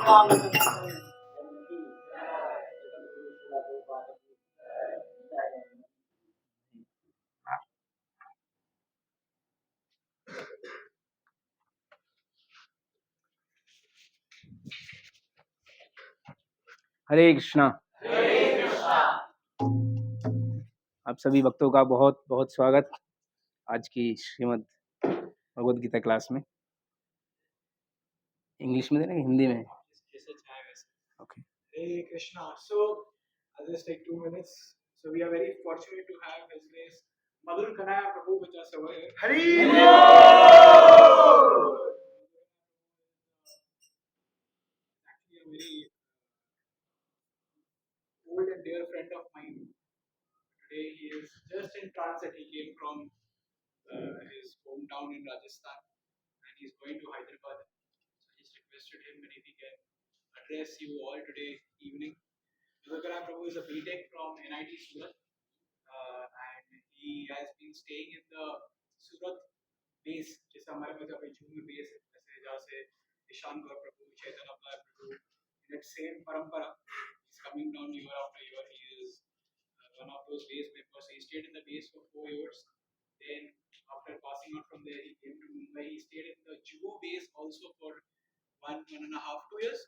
हरे कृष्णा। आप सभी भक्तों का बहुत बहुत स्वागत आज की श्रीमद् भगवद गीता क्लास में। इंग्लिश में देना कि हिंदी में? Okay. Hare Krishna. So I'll just take 2 minutes. So we are very fortunate to have His Grace Madhur Kanai Prabhu with us over here. Actually, a very old and dear friend of mine. Today he is just in transit. He came from his hometown in Rajasthan and he's going to Hyderabad. So I just requested him that if he can address you all today evening. Madhur Kanai Prabhu is a BTech from NIT Surat. And he has been staying in the Surat base, जैसे हमारे में जब जून में base है, जैसे जहाँ से ईशान गौर प्रभु, चैतन्य अवतार प्रभु, in that same परंपरा, he's coming down year after year. He is one of those base members. He stayed in the base for 4 years. Then after passing out from there, he came to Mumbai. He stayed in the Juhu base also for 1.5 2 years,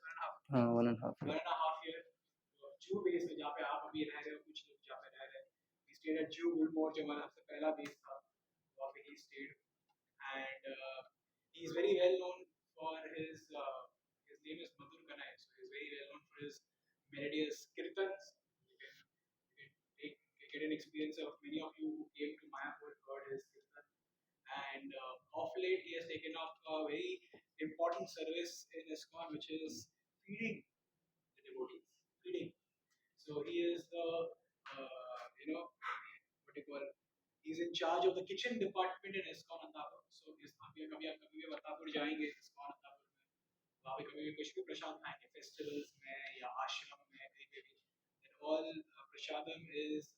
1.5 year. Juhu base में जहाँ पे आप अभी रह रहे हो, कुछ लोग जहाँ पे रह रहे हैं. He stayed at Juhu Woodmore, जो हमारा सबसे पहला base था, वहाँ पे he stayed. And he is very well known for his name is Madhur Kanai, so he is very well known for his melodious kirtans. You can get an experience of many of you who came to Mayapur heard his kirtan. And of late he has taken up a very important service in ISKCON, which is feeding the devotees. Feeding. So he is the what do you call? He's in charge of the kitchen department in ISKCON Antapur. So कभी बतापुर जाएंगे ISKCON Antapur में, वहाँ पे कभी कुछ भी प्रसाद खाएंगे festivals में या आश्रम में कहीं पे भी. Then all prasadam is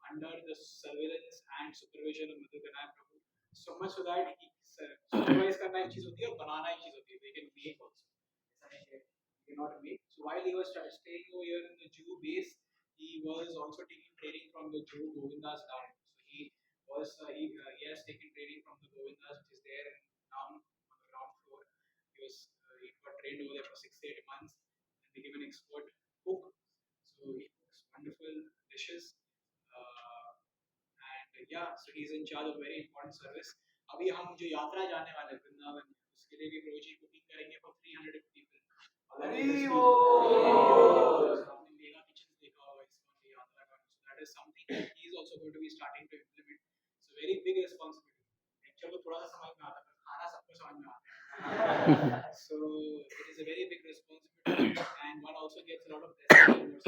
under the surveillance and supervision of Madhur Kanai Prabhu. So much so that he supervise करना एक चीज होती है और बनाना एक चीज होती है. They can make also. ऐसा नहीं है he cannot make. So while he was staying over here in the Juhu base, he was also taking training from the Juhu Govindas Garden. So he has taken training from the Govindas, which is there in town on the ground floor. He got trained over there for 6-8 months and became an expert cook. So he cooks wonderful dishes. And so he's in charge of very important service. अभी हम जो यात्रा जाने वाले वृंदावन, उसके लिए भी प्रभु जी cooking करेंगे for 300 people. आपने मेगा किचन देखा होगा इसमें यात्रा का. So that is something he is also going to be starting to implement. So very big responsibility. Actually थोड़ा सा समझ में आता है, खाना सबको समझ में आता है. So it is a very big responsibility, and one also gets a lot of blessings.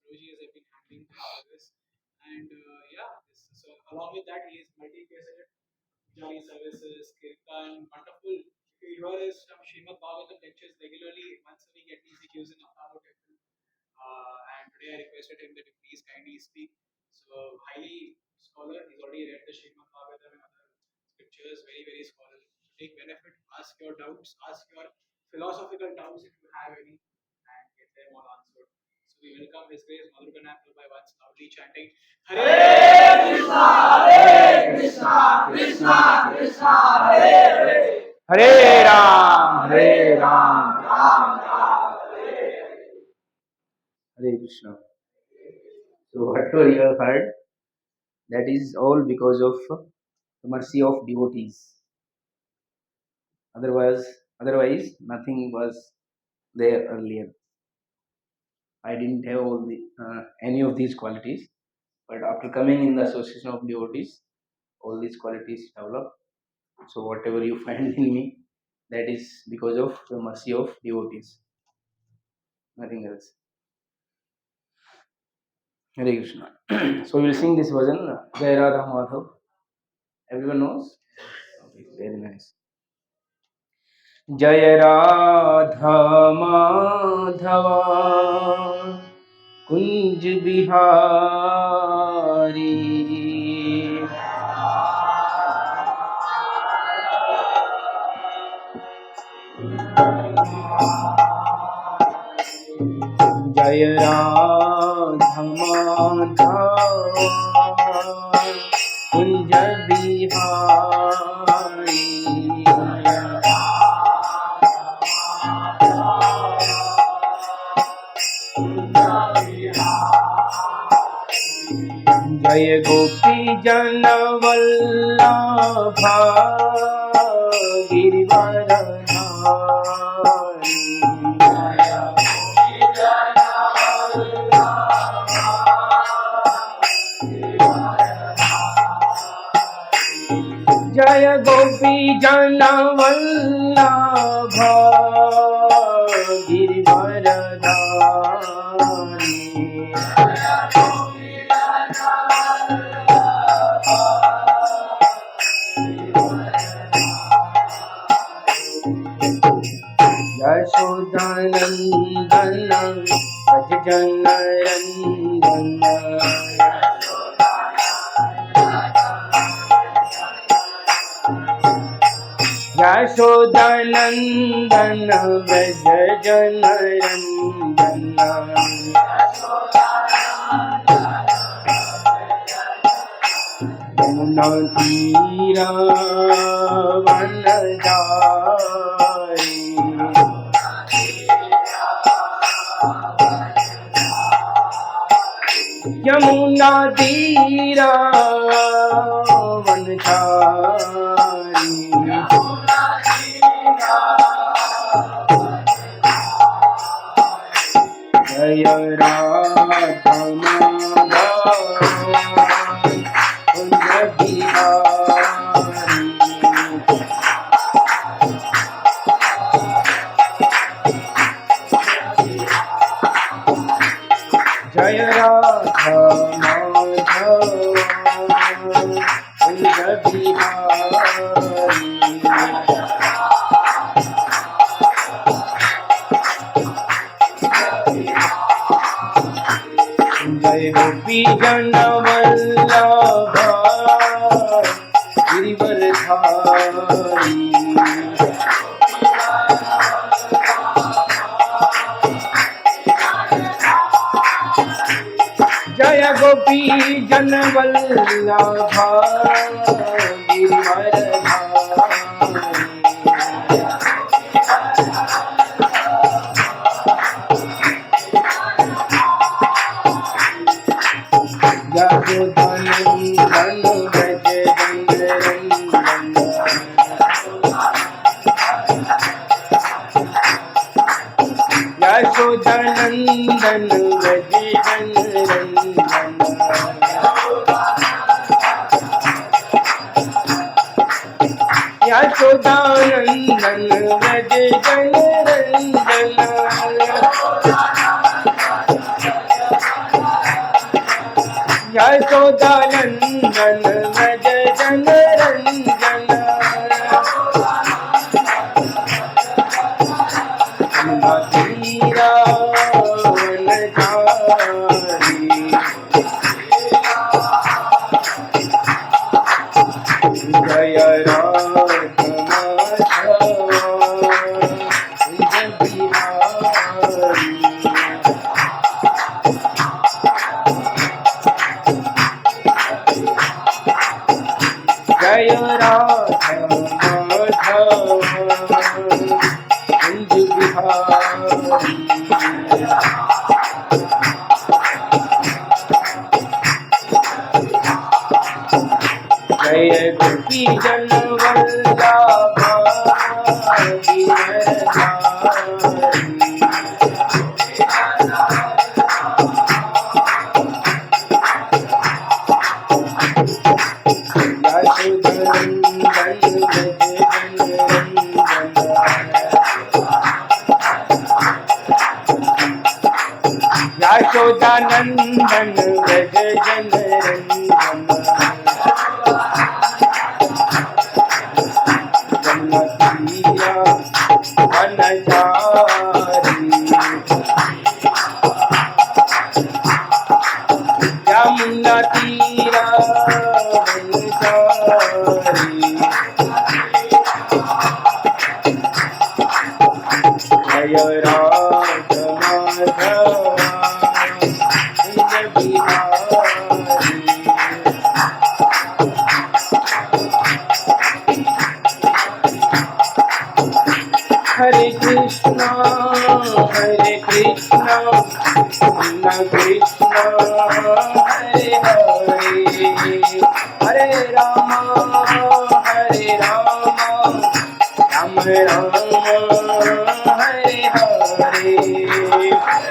Prabhuji has been handling this service, and so along with that he is multi-faceted. Jari services, kirtan, wonderful. If you hear his Srimad Bhagavatam lectures regularly, once a week at least he gives in Apollo temple. And today I requested him that if please kindly speak. So highly scholar, he's already read the Srimad Bhagavatam and other scriptures, very very scholarly. So take benefit, ask your doubts, ask your philosophical doubts if you have any, and get them all answered. So we welcome His Grace Madhur Kanai by once loudly chanting Hare Krishna, Hare Krishna, Krishna Krishna, Hare Hare, Hare Ram, Hare Ram, Ram Ram, Hare Hare. Hare Krishna. So whatever you have heard, that is all because of the mercy of devotees. Otherwise, nothing was there earlier. I didn't have any of these qualities, but after coming in the association of devotees, all these qualities develop. So whatever you find in me, that is because of the mercy of devotees, nothing else. Hare Krishna. So we will sing this version, Jai Radha Madhav. Everyone knows? Okay, very nice. Jai Radha Madhava Kunj Bihari जय राधा माधव कुंज बिहारी जय गोपी जन वल्लभा गिरिवरधारी जय गोपी जन वल्लभा गिरिवरधारी यशोदानंदन भज जन रंजन यशोदानंदन भज जन रंजन यमुना तीरा वनदारी यमुना तीरा वनचारी जय राधा माधव कुंज बिहारी जय राधा माधव कुंज बिहारी जय गोपी जन वल्लभा गिरिवरधारी जय गोपी जन वल्लभा गिरिवरधारी यशोदानंदन भज जन रंजन यशोदानंदन भज जन रंजन यशोदानंदन भज जन रंजन यशोदानंदन भज जन रंजन तीरा वनचारी जय राधा माधव कुंज बिहारी जय राधा माधव कुंज बिहारी जय गोपी जन वल्लभा गिरिवरधारी यशोदानंदन भज जन रंजन यमुना तीरा वनचारी यमुना तीरा वनचारी जय Radha Madhav Krishna Hare Hare Hare Rama Hare Rama Rama Rama Hare Hare Hare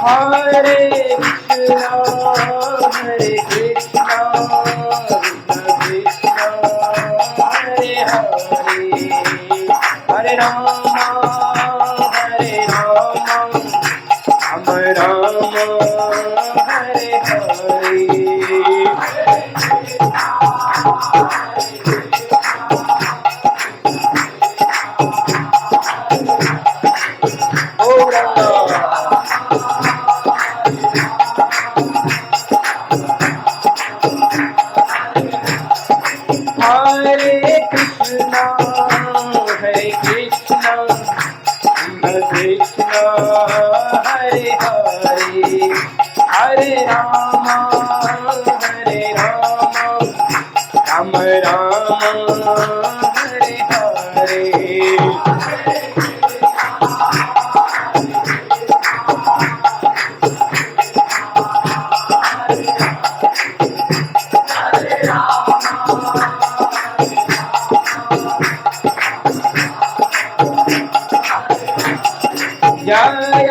Hare Krishna, Hare Krishna, Krishna Krishna, Hare Hare, Hare Rama, Hare Rama, Rama Rama, Hare Hare. Oh Rama. Hare Krishna, Hare Krishna, Krishna Hare Hare, Hare Rama, Hare Rama, Rama Hare Hare. जय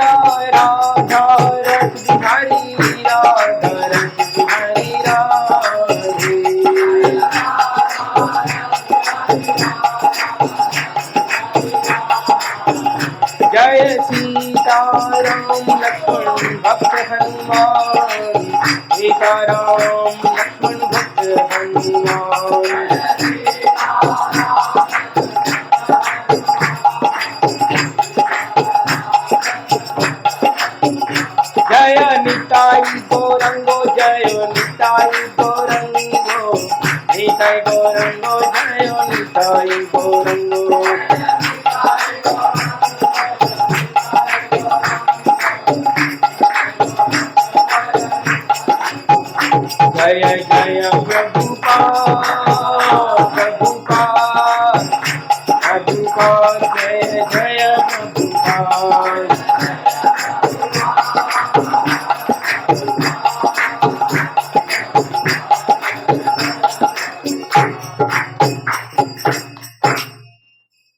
राधा रस बिहारी राधा रस बिहारी राधे जय सीताराम लक्ष्मण भक्त हनुमान सीताराम लक्ष्मण भक्त हनुमान जय निताई गौरंगो जय निताई गौरंगो निताई गौरंगो जय निताई गौरंगो जय जय प्रभुपाद प्रभुपाद प्रभुपाद जय जय प्रभुपाद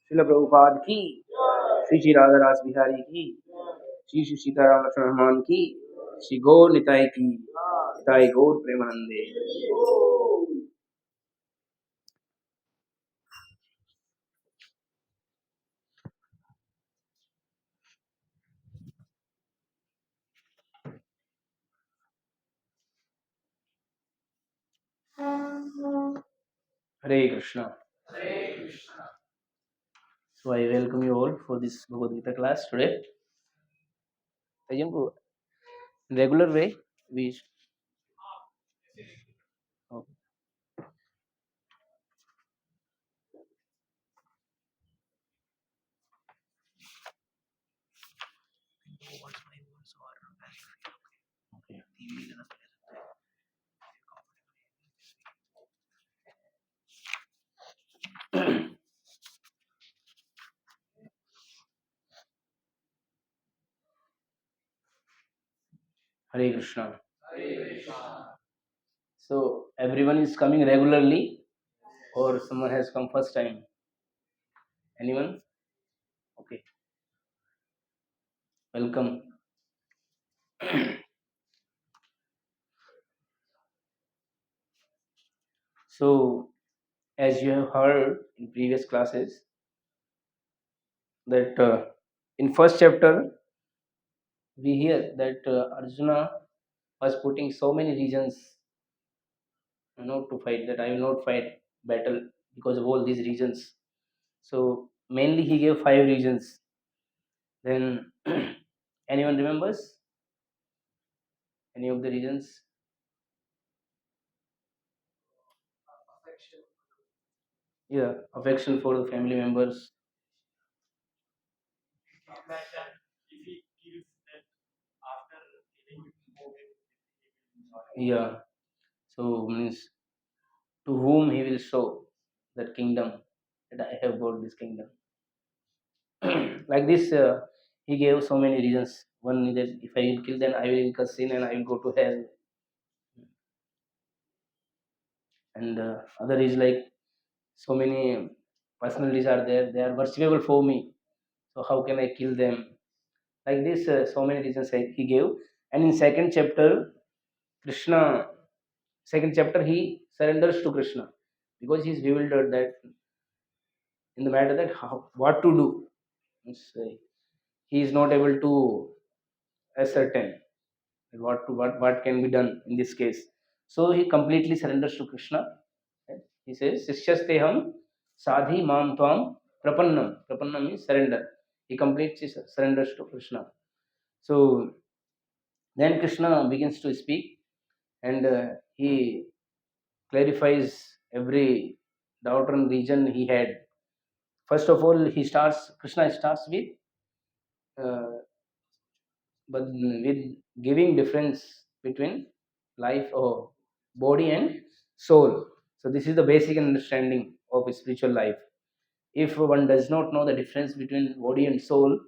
शिल प्रभुपाद की श्री श्री राधा रास बिहारी की श्री श्री सीताराम लक्ष्मण हनुमान की श्री गौर निताई की निताई गौर प्रेमानंदे Hare Krishna. So I welcome you all for this Bhagavad Gita class today. Tajan, regular way we okay. Hare Krishna. So everyone is coming regularly, or someone has come first time? Anyone? Okay, welcome. So, as you have heard in previous classes, that in first chapter we hear that Arjuna was putting so many reasons not to fight. That I will not fight battle because of all these reasons. So mainly he gave 5 reasons. Then anyone remembers any of the reasons? Yeah, affection for the family members. Yeah. So means to whom he will show that kingdom, that I have got this kingdom. Like this, he gave so many reasons. One is that if I will kill, then I will incur sin and I will go to hell. And other is like so many personalities are there. They are worshipable for me. So how can I kill them? Like this, so many reasons he gave. And in Krishna, second chapter, he surrenders to Krishna because he is bewildered that in the matter that what to do. Means, he is not able to ascertain what can be done in this case. So he completely surrenders to Krishna. Right? He says, Sishyasteham sadhi mam tvam prapannam. Prapannam means surrender. He completely surrenders to Krishna. So then Krishna begins to speak and he clarifies every doubt and region he had. First of all, Krishna starts uh, with giving difference between life or body and soul. So this is the basic understanding of a spiritual life. If one does not know the difference between body and soul,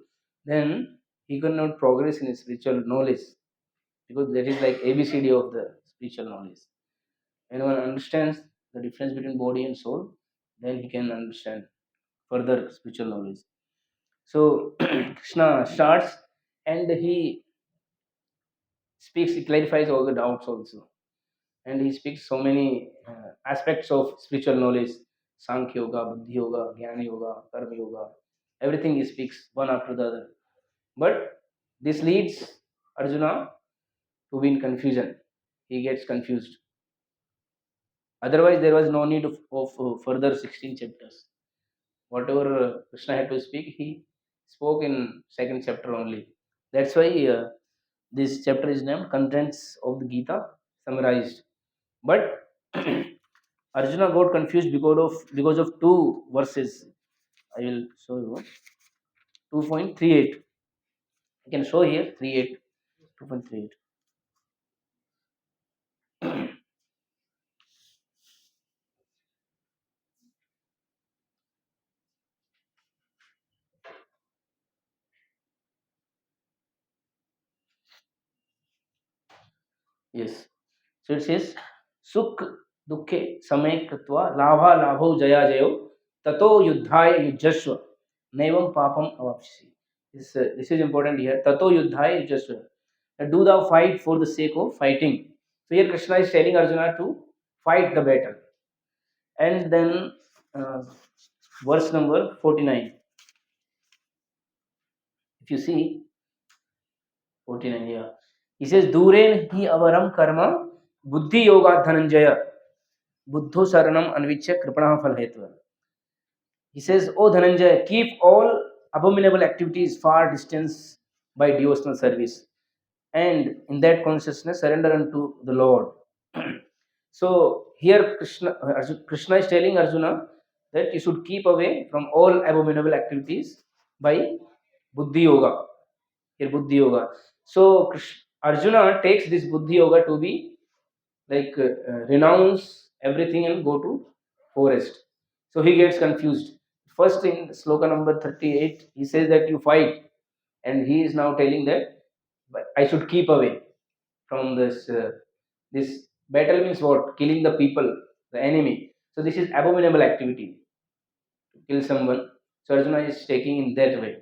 then he cannot progress in his spiritual knowledge because that is like ABCD of the spiritual knowledge. When one understands the difference between body and soul, then he can understand further spiritual knowledge. So Krishna starts and he speaks, he clarifies all the doubts also. And he speaks so many aspects of spiritual knowledge: Sankhya Yoga, Buddhi Yoga, Jnana Yoga, Karma Yoga. Everything he speaks one after the other. But this leads Arjuna to be in confusion. He gets confused. Otherwise, there was no need of further 16 chapters. Whatever Krishna had to speak, he spoke in second chapter only. That's why this chapter is named Contents of the Gita Summarized. But Arjuna got confused because of two verses. I will show you 2.38. I can show here 38 2.38. Yes. So it says Sukh Dukhe Samay Kritva Labha Labho Jaya Jayo Tato Yuddhaya Yujjasva Nevam Papam Avapsi. This is important here. Tato Yuddhaya Yujjasva. Do thou fight for the sake of fighting. So here Krishna is telling Arjuna to fight the battle. And then uh, verse number 49. If you see 49 here, he says, Duren hi avaram karma buddhi yoga dhananjaya buddho saranam anvichya kripana phalhetva. He says, O Dhananjaya, keep all abominable activities far distance by devotional service. And in that consciousness, surrender unto the Lord. So here Krishna is telling Arjuna that you should keep away from all abominable activities by Buddhi Yoga. Here Buddhi Yoga. So Arjuna takes this Buddhi Yoga to be like renounce everything and go to forest. So he gets confused. First in sloka number 38, he says that you fight, and he is now telling that I should keep away from this. This battle means what? Killing the people, the enemy. So this is abominable activity to kill someone. So Arjuna is taking in that way.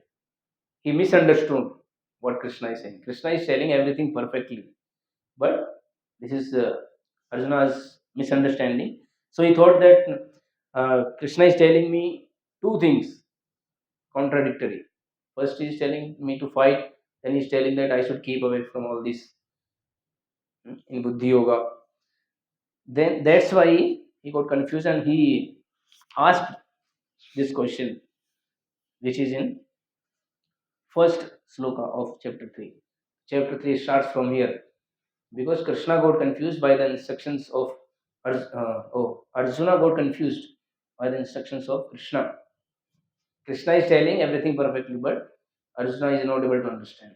He misunderstood what Krishna is saying. Krishna is telling everything perfectly, but this is Arjuna's misunderstanding. So he thought that Krishna is telling me two things contradictory. First, he is telling me to fight, then he is telling that I should keep away from all this in Buddhi Yoga. Then that's why he got confused and he asked this question, which is in first sloka of chapter 3. Chapter 3 starts from here because Krishna got confused by the instructions of Arjuna got confused by the instructions of Krishna. Krishna is telling everything perfectly, but Arjuna is not able to understand.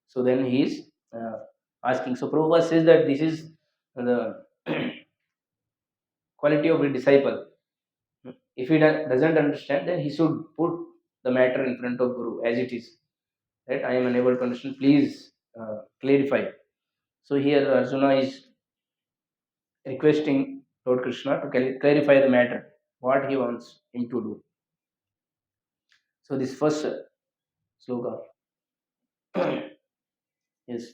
So then he is asking. So Prabhupada says that this is the quality of a disciple. If he doesn't understand, then he should put the matter in front of Guru as it is. Right? I am unable to understand. Please clarify. So here Arjuna is requesting Lord Krishna to clarify the matter, what he wants him to do. So this first sloka, yes.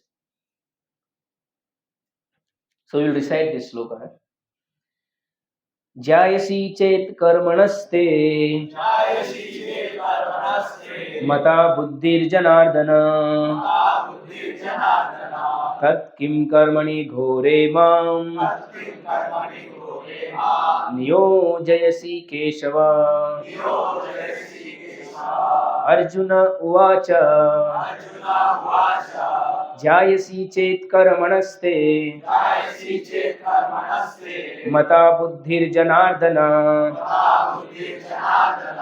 So we'll recite this sloka. जायसी चेत कर्मणस्ते जायसी चेत् कर्मणस्ते मता बुद्धिर्जनार्दन मता बुद्धिर्जनार्दन तत्किं कर्मणि घोरे मां तत्किं कर्मणि घोरे मां नियोजयसि केशव नियोजयसि केशव। अर्जुन उवाच अर्जुन उवाच जायसी चेत् कर्मणस्ते जायसि चेत् कर्मणस्ते मता बुद्धिर्जनार्दन मता बुद्धिर्जनार्दन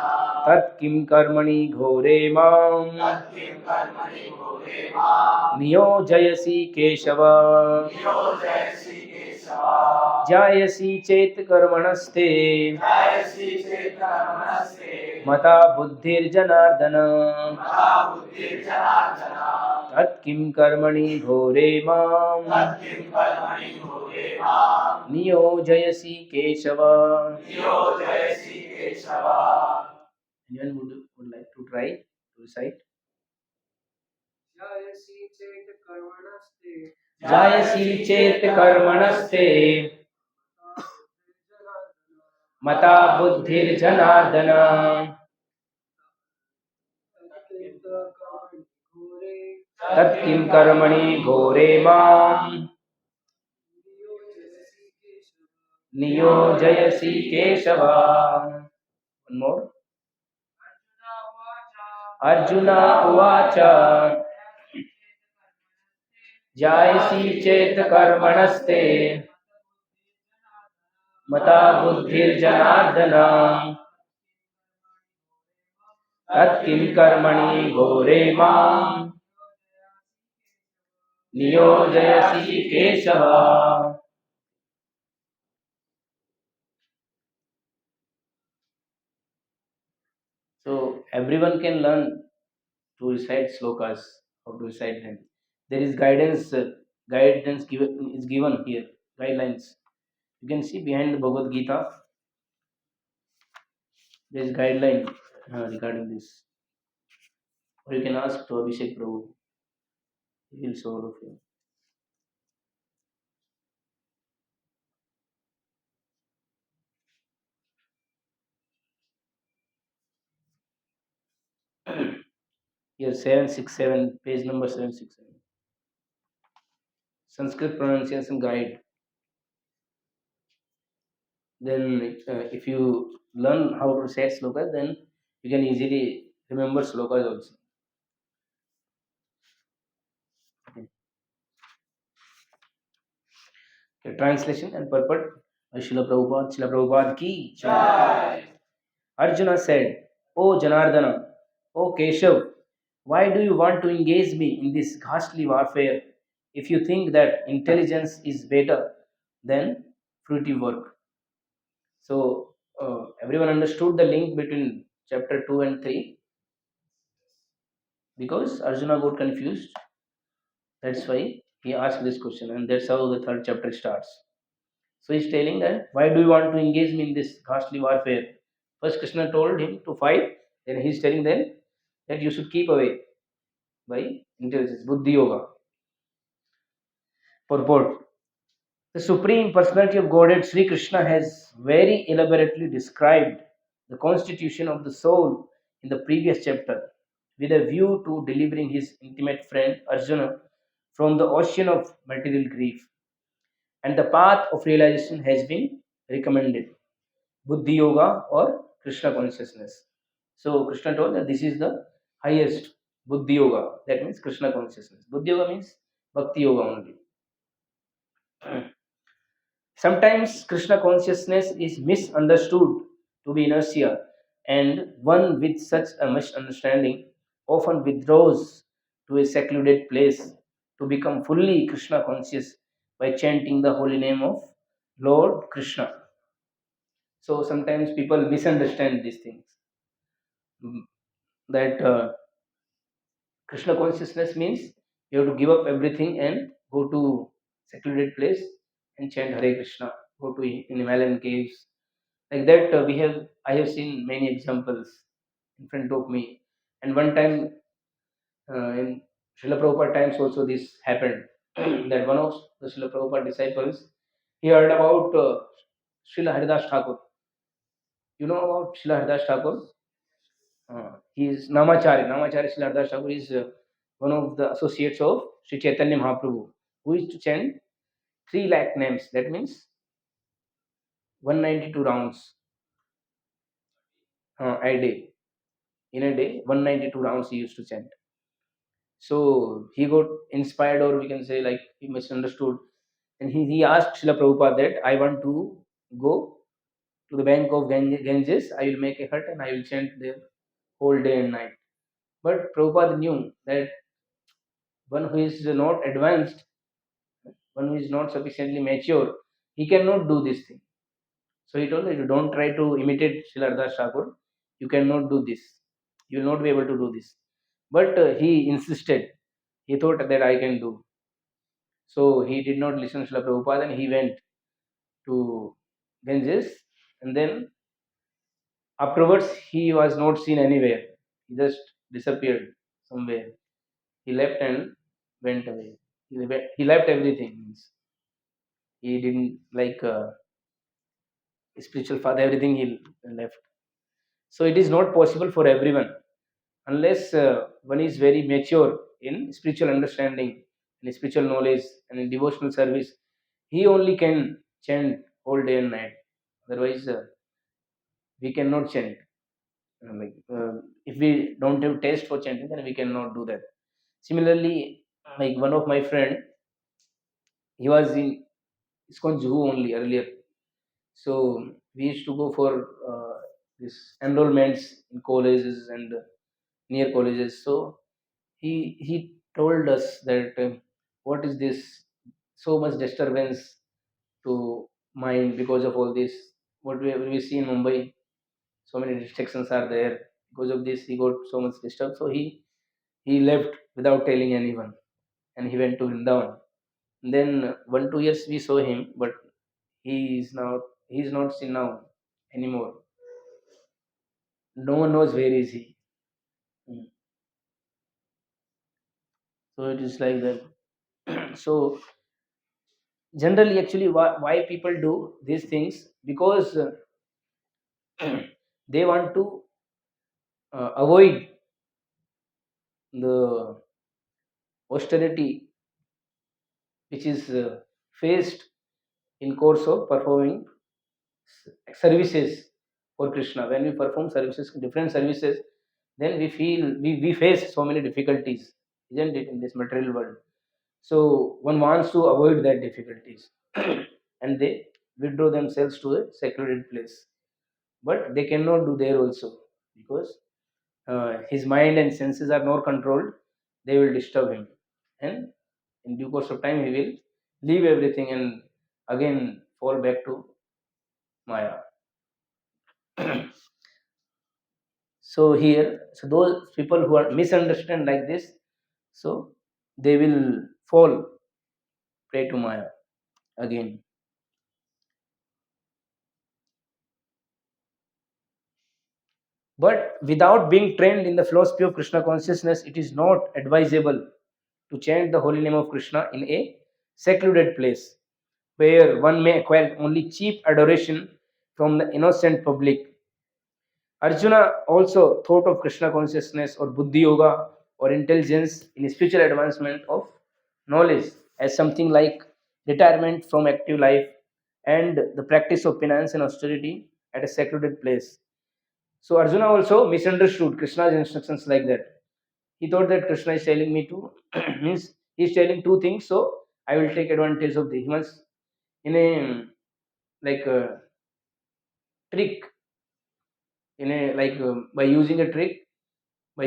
तत्किं कर्मणि घोरे मां तत्किं कर्मणि घोरे मां नियोजयसि केशव नियोजयसि केशव। जायसी चेत् कर्मणस्ते जायसि चेत् कर्मणस्ते मता बुद्धिर्जनार्दन मता बुद्धिर्जनार्दन तत्किं कर्मणि घोरे मां तत्किं कर्मणि घोरे मां नियोजयसि Keshav. नियोजयसि Keshav. Anyone would like to try to recite? जायसि चेत् कर्मणस्ते जायसी चेत् कर्मणस्ते मता बुद्धिर्जनार्दन तत्किं कर्मणि घोरे मां नियोजयसि केशव. One more. अर्जुन उवाच जायसी चेत् कर्मणस्ते मता बुद्धिर्जनार्दन तत्किं कर्मणि घोरे मां नियोजयसि Keshav. So everyone can learn to recite slokas, how to recite them. There is guidance given here, guidelines. You can see behind the Bhagavad Gita, there is guideline regarding this. Or you can ask to Abhishek Prabhu, he will show all of you. Here 767, page number 767. Sanskrit pronunciation guide. Then if you learn how to recite slokas, then you can easily remember slokas also. Okay, translation and purport. Srila Prabhupada ki jai. Arjuna said, O Janardana, O Keshav, why do you want to engage me in this ghastly warfare if you think that intelligence is better than fruitive work? So, everyone understood the link between chapter 2 and 3 because Arjuna got confused. That's why he asked this question, and that's how the third chapter starts. So he's telling that, why do you want to engage me in this ghastly warfare? First, Krishna told him to fight, then he's telling them that you should keep away by intelligence, buddhi yoga. Purport. The Supreme Personality of Godhead, Sri Krishna, has very elaborately described the constitution of the soul in the previous chapter with a view to delivering his intimate friend Arjuna from the ocean of material grief. And the path of realization has been recommended, Buddhi Yoga or Krishna consciousness. So Krishna told that this is the highest Buddhi Yoga, that means Krishna consciousness. Buddhi Yoga means Bhakti Yoga only. Sometimes Krishna consciousness is misunderstood to be inertia, and one with such a misunderstanding often withdraws to a secluded place to become fully Krishna conscious by chanting the holy name of Lord Krishna. So sometimes people misunderstand these things. Mm, that Krishna consciousness means you have to give up everything and go to secluded place and chant Hare Krishna. Go to in Himalayan caves like that. I have seen many examples in front of me. And one time in Srila Prabhupada times also this happened. That one of the Srila Prabhupada disciples, he heard about Srila Haridas Thakur. You know about Srila Haridas Thakur? He is Namachari. Namachari Srila Haridas Thakur is one of the associates of Sri Chaitanya Mahaprabhu, who is to chant 3 lakh names. That means 192 rounds a day. In a day, 192 rounds he used to chant. So he got inspired, or we can say like he misunderstood. And he asked Srila Prabhupada that I want to go to the bank of Ganges. I will make a hut and I will chant there whole day and night. But Prabhupada knew that one who is not advanced, one who is not sufficiently mature, he cannot do this thing. So he told that you don't try to imitate Srila Das Thakur. You cannot do this. You will not be able to do this. But he insisted. He thought that I can do. So he did not listen to Srila Prabhupada and he went to Ganges. And then afterwards, he was not seen anywhere. He just disappeared somewhere. He left and went away. He left everything. Means he didn't like spiritual father, everything he left. So it is not possible for everyone unless one is very mature in spiritual understanding, in spiritual knowledge, and in devotional service. He only can chant all day and night. Otherwise, we cannot chant. If we don't have taste for chanting, then we cannot do that. Similarly, like one of my friend, he was in ISKCON Juhu only earlier. So we used to go for this enrollments in colleges and near colleges. So he told us that what is this so much disturbance to mind because of all this. What we see in Mumbai, so many restrictions are there. Because of this, he got so much disturbed. So he left without telling anyone, and he went to Vrindavan. Then 1 2 years we saw him, but he is not seen now anymore. No one knows where is he. Mm. So it is like that. So generally, actually, why people do these things, because they want to avoid the austerity which is faced in course of performing services for Krishna. When we perform services, different services, then we face so many difficulties, isn't it, in this material world. So one wants to avoid that difficulties, and they withdraw themselves to a secluded place. But they cannot do there also, because his mind and senses are not controlled. They will disturb him, and in due course of time, he will leave everything and again fall back to Maya. So here, so those people who are misunderstand like this, so they will fall prey to Maya again. But without being trained in the philosophy of Krishna consciousness, it is not advisable to chant the holy name of Krishna in a secluded place where one may acquire only cheap adoration from the innocent public. Arjuna also thought of Krishna consciousness or Buddhi Yoga or intelligence in spiritual advancement of knowledge as something like retirement from active life and the practice of penance and austerity at a secluded place. So Arjuna also misunderstood Krishna's instructions like that. He thought that Krishna is telling me to means he is telling two things, so I will take advantage of the he must in a like a trick in a like by using a trick by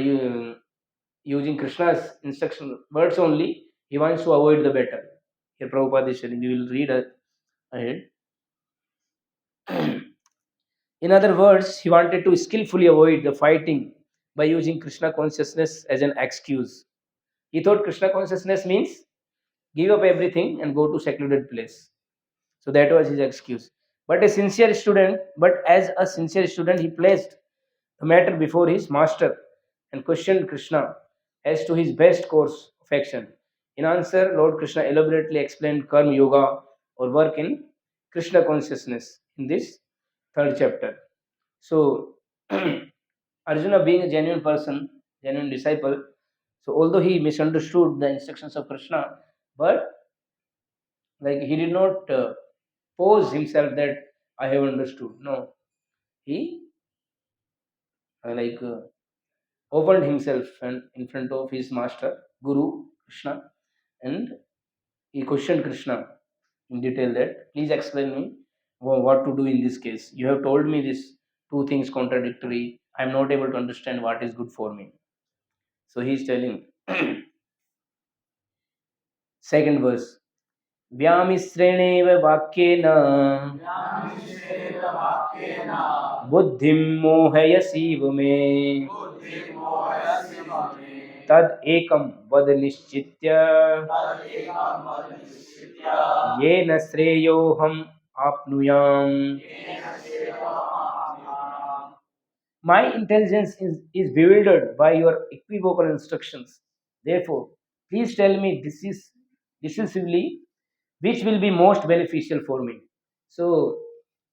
using Krishna's instruction words only, He wants to avoid the battle. Here Prabhupada is telling, we will read ahead. In other words, he wanted to skillfully avoid the fighting by using Krishna consciousness as an excuse. He thought Krishna consciousness means give up everything and go to secluded place. So that was his excuse. But as a sincere student, he placed the matter before his master and questioned Krishna as to his best course of action. In answer, Lord Krishna elaborately explained karma yoga or work in Krishna consciousness in this third chapter. So, Arjuna, being a genuine person, genuine disciple, so although he misunderstood the instructions of Krishna, but like he did not pose himself that I have understood. No, he like opened himself and in front of his master, Guru Krishna, and he questioned Krishna in detail that please explain me what to do in this case. You have told me these two things contradictory. I am not able to understand what is good for me. So he is telling second verse. व्यामिश्रेणेव वाक्येन बुद्धिं मोहयसीव मे तद एकं वद निश्चित्य येन श्रेयोहम आपनुयाम. My intelligence is bewildered by your equivocal instructions. Therefore, please tell me decisively which will be most beneficial for me. So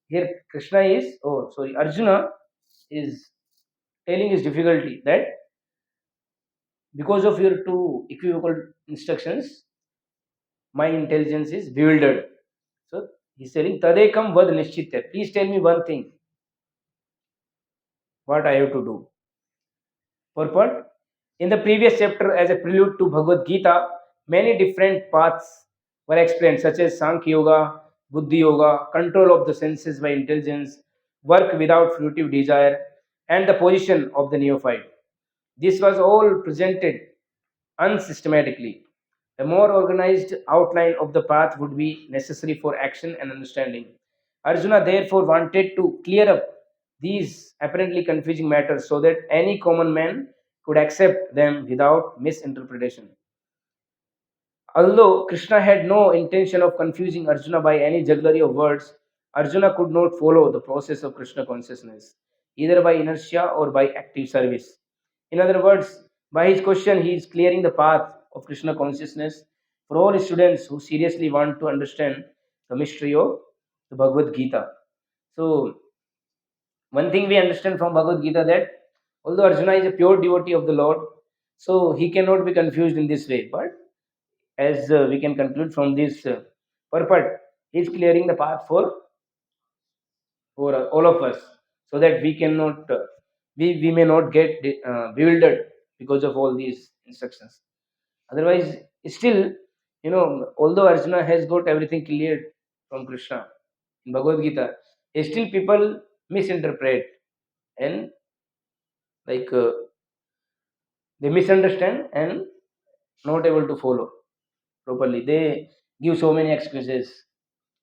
here Krishna is, Arjuna is telling his difficulty that because of your two equivocal instructions, my intelligence is bewildered. So he's telling Tadekam vad nishchitya. Please tell me one thing. What I have to do. Purport. In the previous chapter, as a prelude to Bhagavad Gita, many different paths were explained, such as Sankhya Yoga, Buddhi Yoga, control of the senses by intelligence, work without fruitive desire, and the position of the neophyte. This was all presented unsystematically. A more organized outline of the path would be necessary for action and understanding. Arjuna therefore wanted to clear up these apparently confusing matters so that any common man could accept them without misinterpretation. Although Krishna had no intention of confusing Arjuna by any jugglery of words, Arjuna could not follow the process of Krishna consciousness, either by inertia or by active service. In other words, by his question, he is clearing the path of Krishna consciousness for all students who seriously want to understand the mystery of the Bhagavad Gita. So, one thing we understand from Bhagavad Gita that although Arjuna is a pure devotee of the Lord, so he cannot be confused in this way. But as we can conclude from this purport, he is clearing the path for all of us, so that we cannot we may not get bewildered because of all these instructions. Otherwise, still, although Arjuna has got everything cleared from Krishna in Bhagavad Gita, still people misinterpret and like they misunderstand and not able to follow properly. They give so many excuses.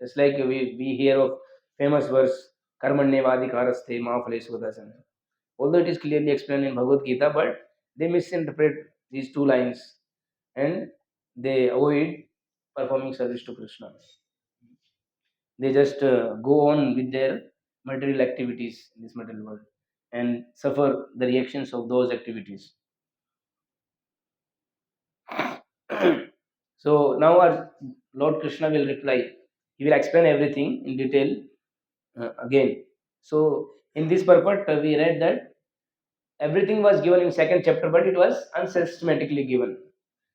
It's like we hear of famous verse Karmanyevadikaraste ma phaleshu dasan. Although it is clearly explained in Bhagavad Gita, but they misinterpret these two lines and they avoid performing service to Krishna. They just go on with their material activities in this material world and suffer the reactions of those activities. So now our Lord Krishna will reply. He will explain everything in detail again. So in this purport, we read that everything was given in second chapter, but it was unsystematically given.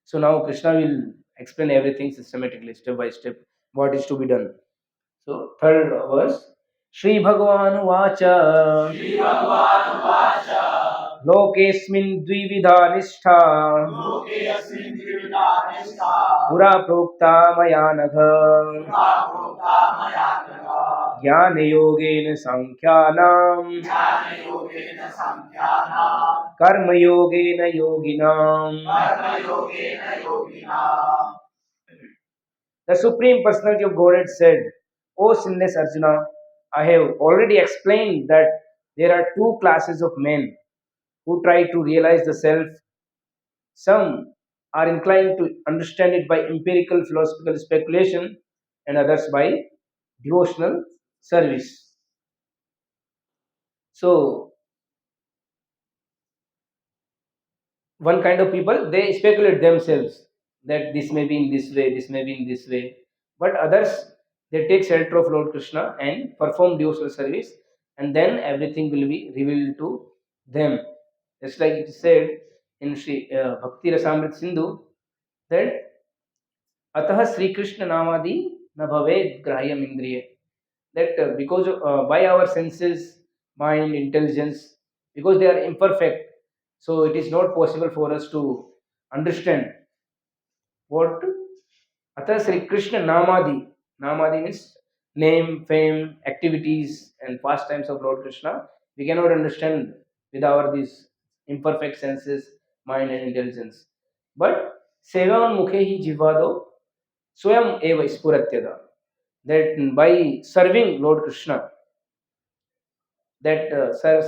So now Krishna will explain everything systematically, step by step, what is to be done. So third verse, Shri Bhagavan Vacha Lokesmin Dvividha Nishtha पुरा प्रोक्ता मया नघ ज्ञानयोगेन सांख्यानां कर्मयोगेन योगिनाम् The Supreme Personality of Godhead said, O sinless Arjuna, I have already explained that there are two classes of men who try to realize the self. Some are inclined to understand it by empirical philosophical speculation, and others by devotional service. So, one kind of people they speculate themselves that this may be in this way, this may be in this way, but others they take shelter of Lord Krishna and perform devotional service, and then everything will be revealed to them. Just like it is said in Sri Bhakti Rasamrit Sindhu that Atah Sri Krishna Namadi na bhaved grahyam indriya. That because by our senses, mind, intelligence, because they are imperfect, so it is not possible for us to understand what Atha Sri Krishna Namadi. Namadi means name, fame, activities, and pastimes of Lord Krishna. We cannot understand with our these imperfect senses, mind, and intelligence. But Sevan Mukhe Jivado Swayam Eva Spuratyada. That by serving Lord Krishna, that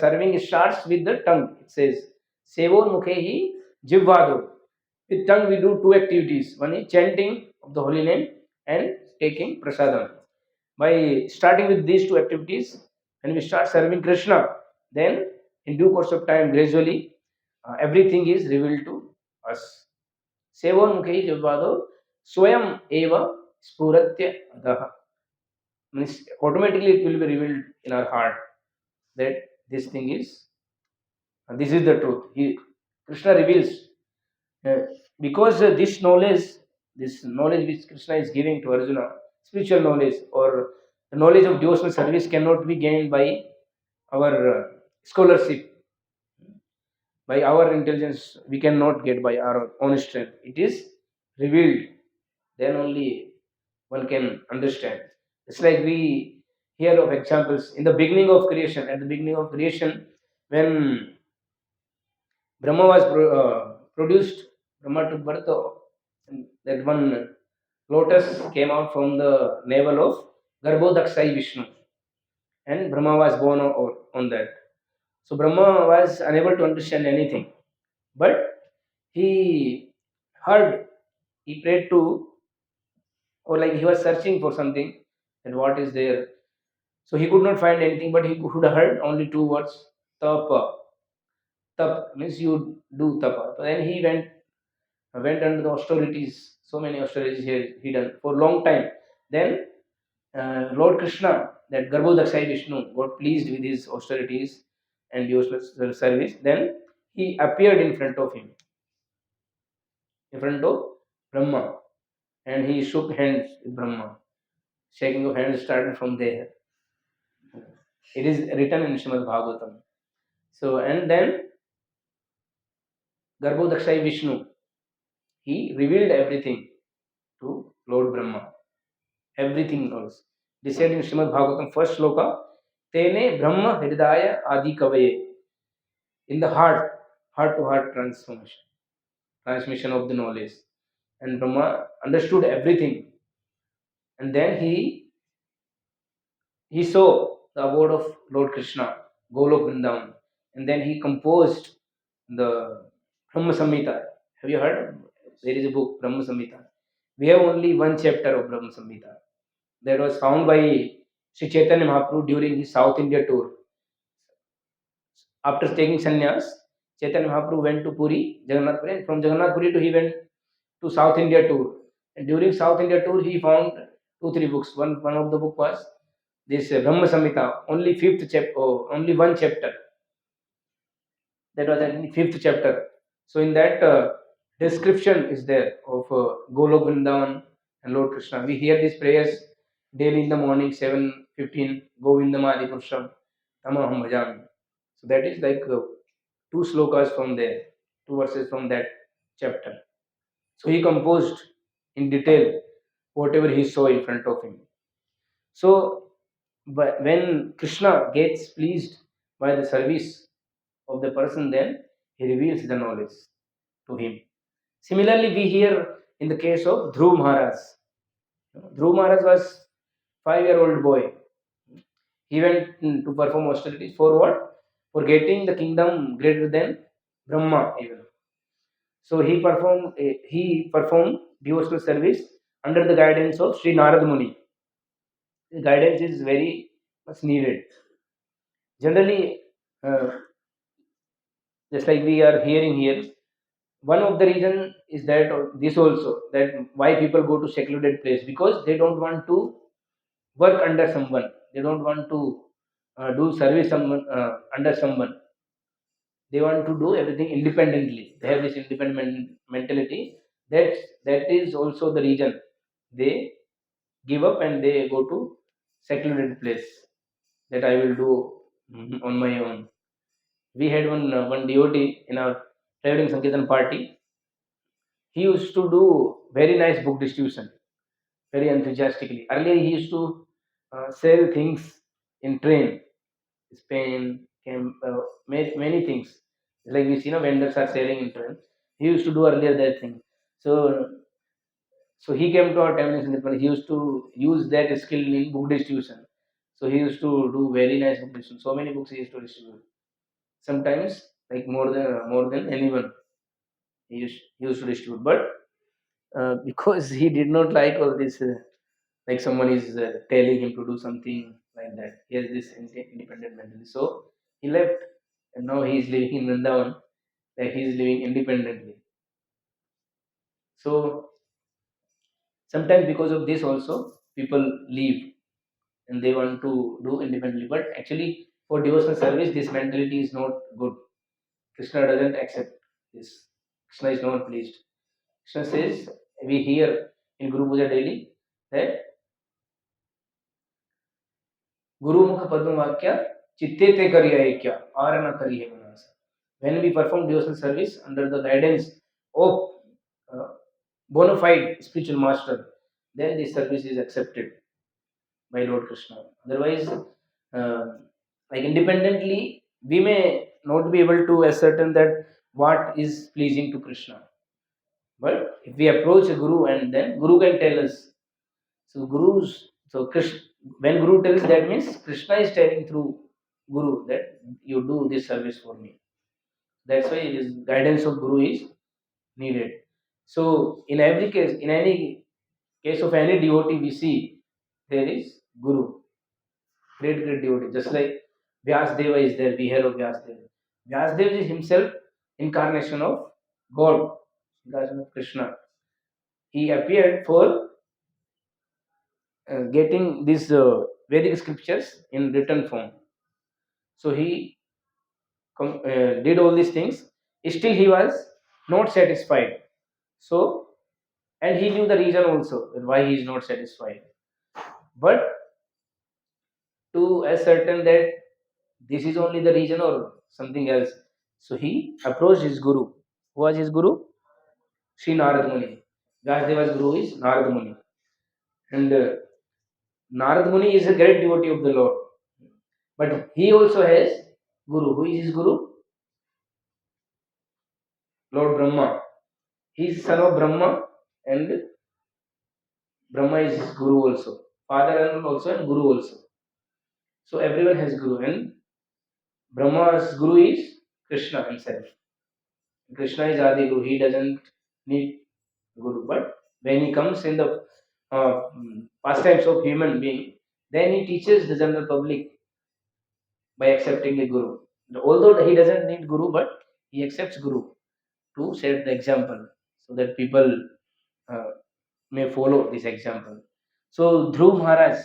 serving starts with the tongue. It says, Sevon Mukhehi Jivvado. With tongue, we do two activities. One is chanting of the holy name and taking prasadam. By starting with these two activities, when we start serving Krishna, then in due course of time, gradually, everything is revealed to us. Sevon Mukhehi Jivvado Swayam Eva Spuratya Adaha. Means automatically it will be revealed in our heart that this thing is this is the truth. Krishna reveals uh, because this knowledge which Krishna is giving to Arjuna, spiritual knowledge or the knowledge of devotional service cannot be gained by our scholarship, by our intelligence. We cannot get by our own strength. It is revealed. Then only one can understand. It's like we hear of examples in the beginning of creation. At the beginning of creation, when Brahma was produced, Brahma took birth. And that one lotus came out from the navel of Garbhodaksai Vishnu, and Brahma was born on that. So Brahma was unable to understand anything, but he heard, he prayed to, or like he was searching for something, and what is there. So he could not find anything, but he could have heard only two words: tapa. Tap means you do tapa. So then he went under the austerities. So many austerities he done for a long time. Then Lord Krishna, that Garbhodaksai Vishnu, got pleased with his austerities and devotional service. Then he appeared in front of him, in front of Brahma, and he shook hands with Brahma. Shaking of hands started from there. It is written in Srimad Bhagavatam. So, and then Garbhodakshay Vishnu, he revealed everything to Lord Brahma. Everything else. They said in Srimad Bhagavatam, first sloka, Tene Brahma Hridaya Adi Kavaye. In the heart to heart transmission of the knowledge. And Brahma understood everything. And then he saw the abode of Lord Krishna, Golok Vrindavan. And then he composed the Brahma Samhita. Have you heard? There is a book, Brahma Samhita. We have only one chapter of Brahma Samhita that was found by Sri Chaitanya Mahaprabhu during his South India tour. After taking sannyas, Chaitanya Mahaprabhu went to Puri, Jagannath Puri, and from Jagannath Puri to he went to South India tour. And during South India tour, he found two, three books. One of the book was this Brahma Samhita, only fifth chapter, only one chapter. That was in fifth chapter. So in that description is there of Golok Vrindavan and Lord Krishna. We hear these prayers daily in the morning, 7:15. Govindam Adi Purusham, Tamaham Bhajami. So that is like two slokas from there, two verses from that chapter. So he composed in detail whatever he saw in front of him. So when Krishna gets pleased by the service of the person, then he reveals the knowledge to him. Similarly, we hear in the case of Dhruv Maharaj. Dhruv Maharaj was 5-year-old boy. He went to perform austerities for what? For getting the kingdom greater than Brahma even. So he performed devotional service under the guidance of Sri Narad Muni. The guidance is very much needed. Generally, uh, just like we are hearing here, one of the reason is that, or this also, that why people go to secluded place, because they don't want to work under someone. They don't want to do service someone under someone. They want to do everything independently. They have this independent mentality. That is also the reason they give up and they go to secluded place. That I will do on my own. We had one devotee in our traveling Sankirtan party. He used to do very nice book distribution, very enthusiastically. Earlier, he used to sell things in train, Spain, many things. Like we see, vendors are selling in train. He used to do earlier that thing. So, so he came to our traveling Sankirtan. He used to use that skill in book distribution. So he used to do very nice book distribution. So many books he used to distribute. Sometimes, like more than anyone, he used to distribute. But because he did not like all this, like someone is telling him to do something like that. He has this independent mentality. So he left, and now he is living in Vrindavan. That he is living independently. So sometimes because of this also, people leave and they want to do independently. But actually, for devotional service, this mentality is not good. Krishna doesn't accept this. Krishna is not pleased. Krishna says, we hear in Guru Puja daily that Guru Mukha Padma Vakya Chitte Te Kariya Ekya Arana Kariye Manasa. When we perform devotional service under the guidance of uh, bona fide spiritual master, then this service is accepted by Lord Krishna. Otherwise, uh, like independently, we may not be able to ascertain that what is pleasing to Krishna. But if we approach a guru and then guru can tell us. So Krishna, when guru tells, that means Krishna is telling through guru that you do this service for me. That's why this guidance of guru is needed. So in every case, in any case of any devotee we see, there is guru, great devotee. Just like Vyasdeva is there, we hear of Vyasdeva. Vyasdeva is himself incarnation of God, incarnation of Krishna. He appeared for getting these Vedic scriptures in written form. So he did all these things. Still, he was not satisfied. So, and he knew the reason also why he is not satisfied. But to ascertain that this is only the reason or something else, so he approached his guru. Who was his guru? Sri Narad Muni. Vyasadeva's guru is Narad Muni. And Narad Muni is a great devotee of the Lord. But he also has guru. Who is his guru? Lord Brahma. He is son of Brahma, and Brahma is his guru also. Father and also and guru also. So everyone has guru, and Brahma's guru is Krishna himself. Krishna is Adi Guru. He doesn't need guru. But when he comes in the pastimes of human being, then he teaches the general public by accepting the guru. Although he doesn't need guru, but he accepts guru to set the example so that people uh, may follow this example. So Dhruv Maharaj,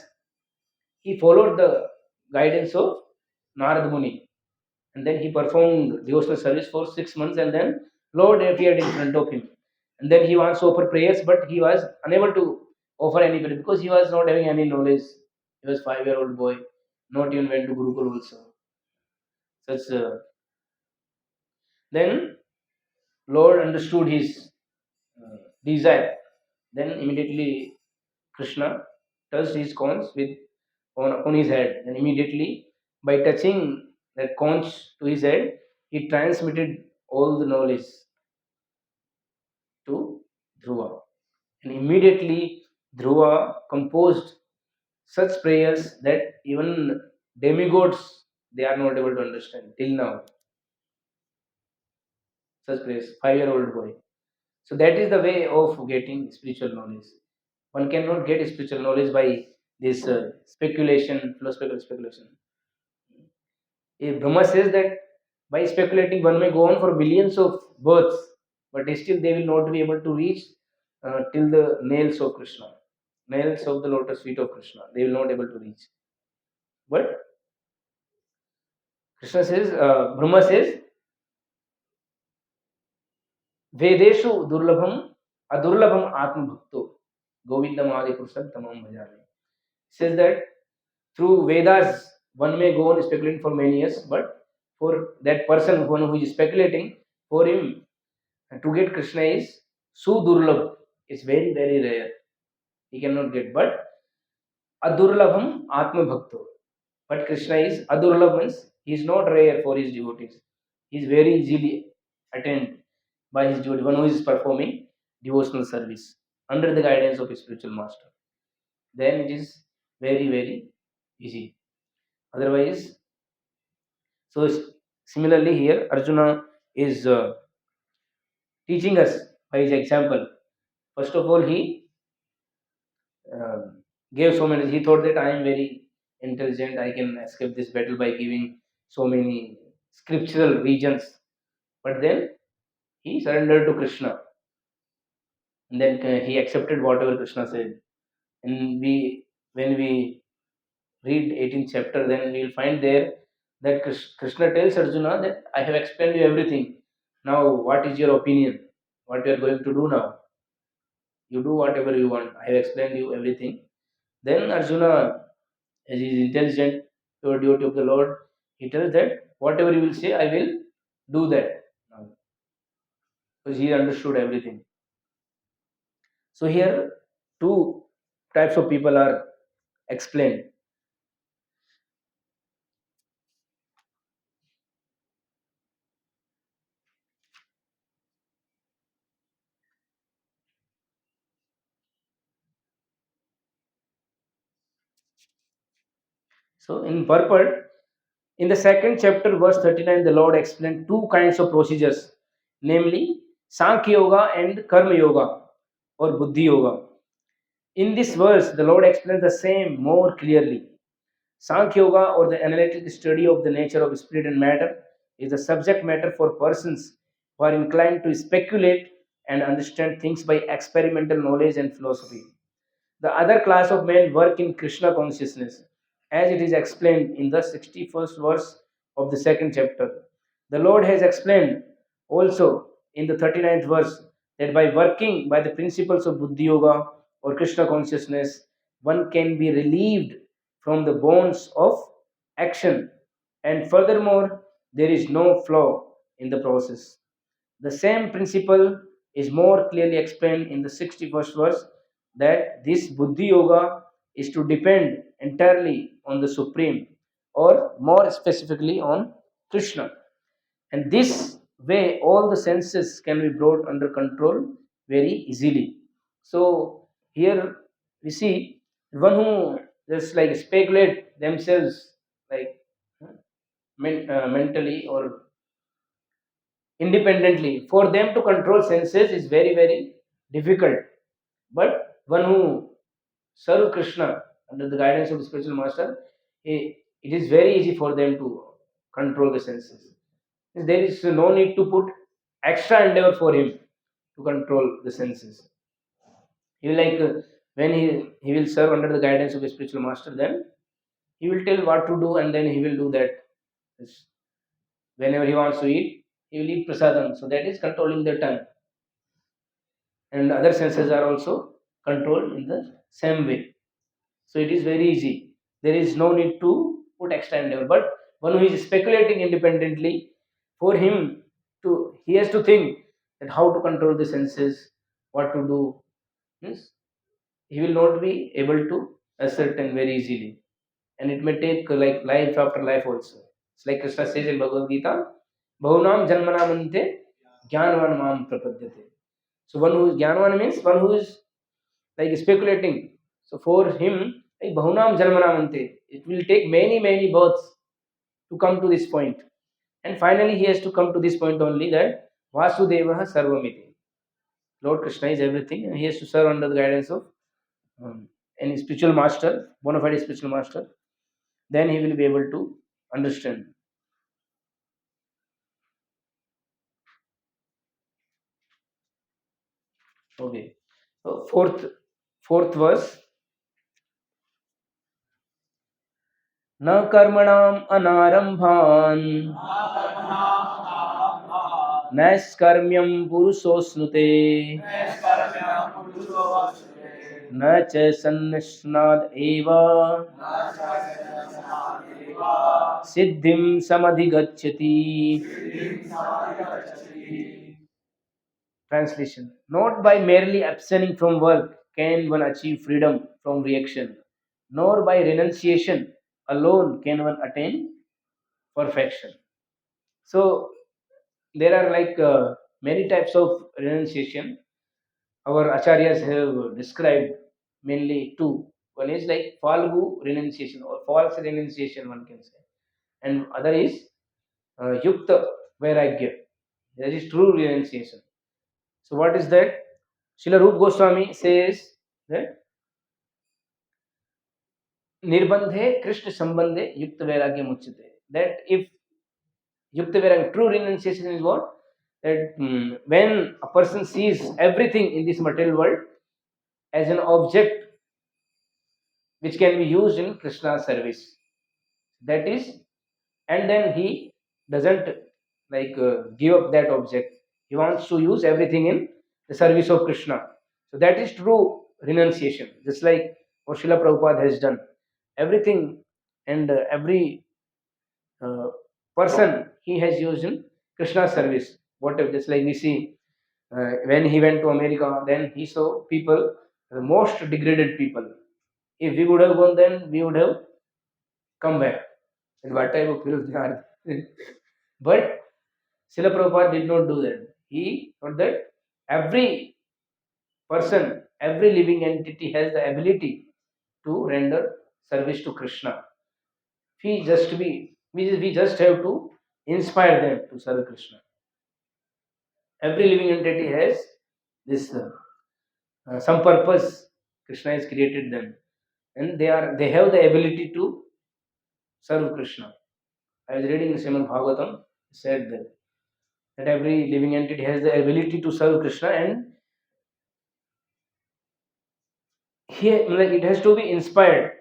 he followed the guidance of Narad Muni, and then he performed devotional service for 6 months, and then Lord appeared in front of him. And then he wants to offer prayers, but he was unable to offer any prayer because he was not having any knowledge. He was 5-year-old boy, not even went to Gurukul also. Such then Lord understood his desire. Then immediately Krishna touched his conch on his head, and immediately by touching that conch to his head, he transmitted all the knowledge to Dhruva. And immediately Dhruva composed such prayers that even demigods they are not able to understand till now. Such prayers, 5-year-old boy. So that is the way of getting spiritual knowledge. One cannot get spiritual knowledge by this speculation, philosophical speculation. If Brahma says that by speculating one may go on for billions of births, but still they will not be able to reach till the nails of Krishna, nails of the lotus feet of Krishna. They will not able to reach. But Brahma says, Vedeshu durlabham adurlabham atma bhakto govindam adi purusham tamam bhajami. Says that through Vedas one may go on speculating for many years, but for that person one who is speculating, for him to get Krishna is sudurlabh. It's very very rare. He cannot get. But adurlabham atma bhakto. But Krishna is adurlabh means he is not rare for his devotees. He is very easily attained by his devotee, one who is performing devotional service under the guidance of a spiritual master. Then it is very very easy. Otherwise, so similarly here Arjuna is teaching us by his example. First of all, he gave so many. He thought that I am very intelligent. I can escape this battle by giving so many scriptural regions. But then he surrendered to Krishna, and then he accepted whatever Krishna said. And when we read 18th chapter, then we will find there that Krishna tells Arjuna that I have explained you everything. Now, what is your opinion? What you are going to do now? You do whatever you want. I have explained you everything. Then Arjuna, as he is intelligent, your duty of the Lord, he tells that whatever you will say, I will do that. Now, because he understood everything. So here, two types of people are explained. So in purport, in the second chapter, verse 39, the Lord explained two kinds of procedures, namely Sankhya Yoga and Karma Yoga or Buddhi Yoga. In this verse, the Lord explains the same more clearly. Sankhya Yoga, or the analytic study of the nature of spirit and matter, is the subject matter for persons who are inclined to speculate and understand things by experimental knowledge and philosophy. The other class of men work in Krishna consciousness, as it is explained in the 61st verse of the second chapter. The Lord has explained also in the 39th verse that by working by the principles of Buddhi Yoga or Krishna consciousness, one can be relieved from the bonds of action, and furthermore, there is no flaw in the process. The same principle is more clearly explained in the 61st verse that this Buddhi Yoga is to depend entirely on the Supreme, or more specifically on Krishna. And this way, all the senses can be brought under control very easily. So, here we see one who just like speculate themselves like mentally or independently, for them to control senses is very very difficult. But one who serve Krishna under the guidance of the spiritual master, it is very easy for them to control the senses. There is no need to put extra endeavor for him to control the senses. He will like when he will serve under the guidance of the spiritual master, then he will tell what to do and then he will do that. Yes. Whenever he wants to eat, he will eat prasadam. So that is controlling the tongue. And other senses are also controlled in the same way. So it is very easy. There is no need to put extra endeavor. But one who is speculating independently, for him to he has to think that how to control the senses, what to do. Yes, he will not be able to ascertain very easily. And it may take like life after life also. It's like Krishna says in Bhagavad Gita, Bhuvnam Janmanamante Jnanvan Mam Prapadyate. So one who is Jnanvan means one who is like speculating. So for him, like Bahunam Janmanamante, it will take many, many births to come to this point. And finally, he has to come to this point only that Vasudeva Sarvamiti. Lord Krishna is everything, and he has to serve under the guidance of any spiritual master, bona fide spiritual master. Then he will be able to understand. Okay. So fourth verse. न कर्मणाम् अनारम्भान् नैष्कर्म्यं पुरुषोऽश्नुते न च सन्निष्णाद् एव सिद्धिं समधिगच्छति. Translation: not by merely abstaining from work can one achieve freedom from reaction, nor by renunciation alone can one attain perfection. So there are like many types of renunciation. Our acharyas have described mainly two. One is like falgu renunciation or false renunciation, one can say, and other is yukta vairagya. That is true renunciation. So what is that? Srila Rup Goswami says that nirbandhe Krishna sambandhe yukta vairagya muchyate. That if yukta vairagya, true renunciation is what? That when a person sees everything in this material world as an object which can be used in Krishna's service, that is, and then he doesn't like give up that object. He wants to use everything in the service of Krishna. So that is true renunciation. Just like what Srila Prabhupada has done. Everything and every uh, person he has used in Krishna's service. Whatever, just like we see when he went to America, then he saw people, the most degraded people. If we would have gone, then we would have come back. And what type of people they are? But Srila Prabhupada did not do that. He thought that every person, every living entity has the ability to render service to Krishna. We just have to inspire them to serve Krishna. Every living entity has this some purpose. Krishna has created them, and they have the ability to serve Krishna. I was reading Srimad Bhagavatam, said that every living entity has the ability to serve Krishna, and here like it has to be inspired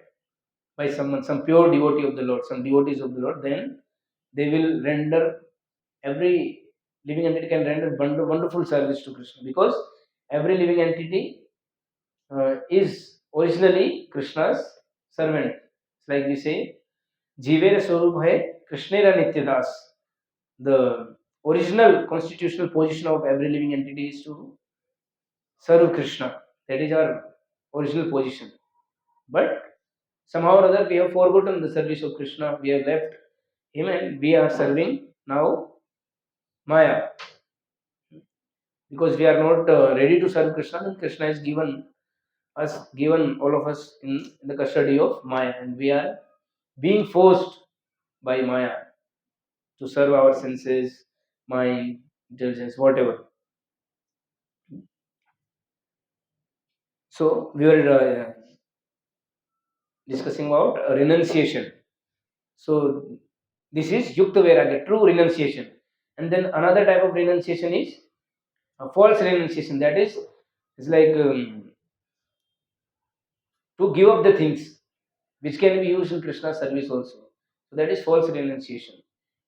by someone, some pure devotee of the Lord, some devotees of the Lord. Then they will render, every living entity can render wonderful service to Krishna, because every living entity is originally Krishna's servant. It's like we say, Jivera Swarup hai Krishnera Nityadas. The original constitutional position of every living entity is to serve Krishna. That is our original position. But somehow or other we have forgotten the service of Krishna. We have left him and we are serving now Maya. Because we are not ready to serve Krishna, then Krishna has given all of us in the custody of Maya, and we are being forced by Maya to serve our senses, mind, intelligence, whatever. So we were discussing about renunciation. So this is yukta vairagya, true renunciation. And then another type of renunciation is a false renunciation. That is like to give up the things which can be used in Krishna's service also. So that is false renunciation.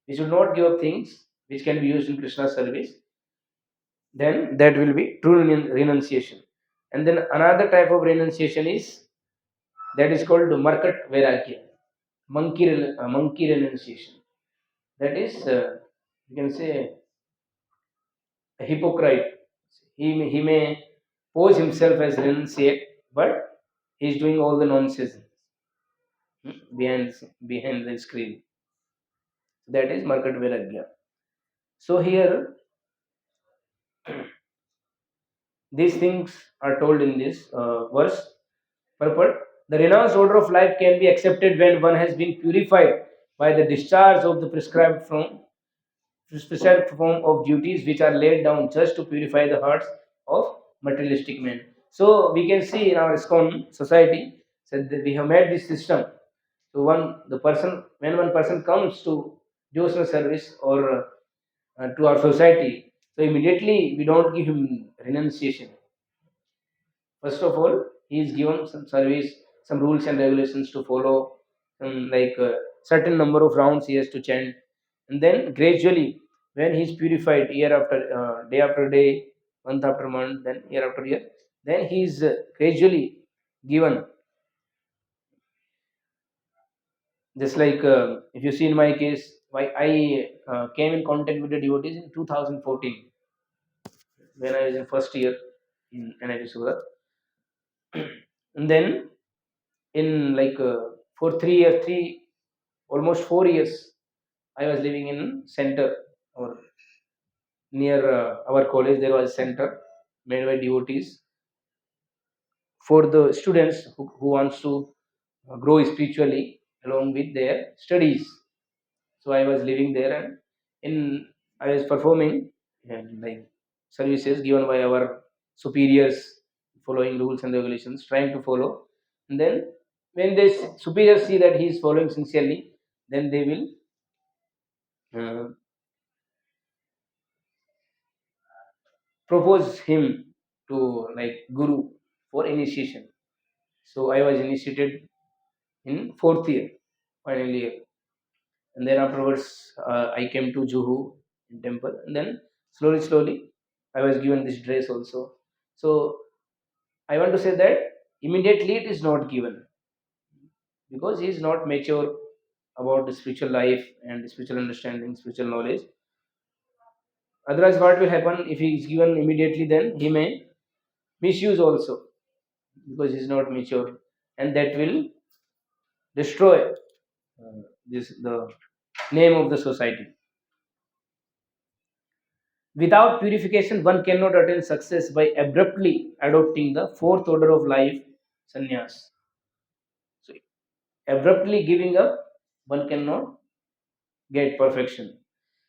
We should not give up things which can be used in Krishna's service. Then that will be true renunciation. And then another type of renunciation is that is called markat vairagya, monkey renunciation. That is, you can say, a hypocrite. He may pose himself as renunciate, but he is doing all the nonsense behind the screen. That is market vairagya. So here These things are told in this verse. Purport: the renounced order of life can be accepted when one has been purified by the discharge of the prescribed form of duties which are laid down just to purify the hearts of materialistic men. So we can see in our ISKCON society that we have made this system. So when one person comes to devotional service or to our society, so immediately we don't give him renunciation. First of all, he is given some service, some rules and regulations to follow, like certain number of rounds he has to chant, and then gradually, when he is purified year after day after day, month after month, then year after year, then he is gradually given. Just like if you see in my case, why I came in contact with the devotees in 2014 when I was in first year in NIT Surat, and then in like for 3 years, almost 4 years, I was living in center or near our college. There was a center made by devotees for the students who wants to grow spiritually along with their studies. So I was living there, and in I was performing like services given by our superiors, following rules and regulations, trying to follow. And then when the superiors see that he is following sincerely, then they will uh, propose him to like guru for initiation. So I was initiated in fourth year, final year, and then afterwards I came to Juhu in temple, and then slowly I was given this dress also. So I want to say that immediately it is not given because he is not mature about the spiritual life and spiritual understanding, spiritual knowledge. Otherwise, what will happen if he is given immediately? Then he may misuse also because he is not mature, and that will destroy this the name of the society. Without purification, one cannot attain success by abruptly adopting the fourth order of life, sannyas. So, abruptly giving up, one cannot get perfection.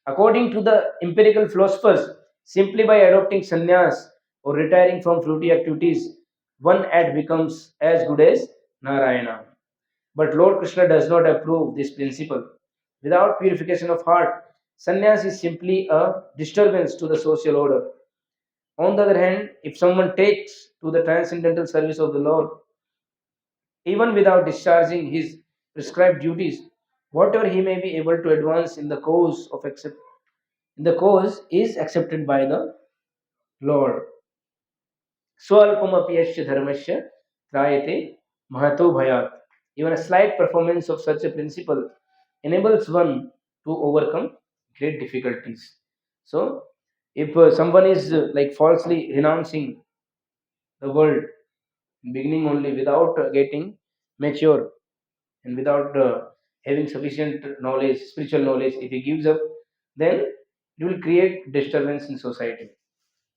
According to the empirical philosophers, simply by adopting sannyas or retiring from fruity activities, one at becomes as good as Narayana. But Lord Krishna does not approve this principle. Without purification of heart, sannyas is simply a disturbance to the social order. On the other hand, if someone takes to the transcendental service of the Lord, even without discharging his prescribed duties, whatever he may be able to advance in the cause is accepted by the Lord. Swalpamapi yasya dharmasya trayate mahato bhayat. Even a slight performance of such a principle enables one to overcome great difficulties. So, if someone is like falsely renouncing the world in beginning only without getting mature and without having sufficient knowledge, spiritual knowledge, if he gives up, then it will create disturbance in society.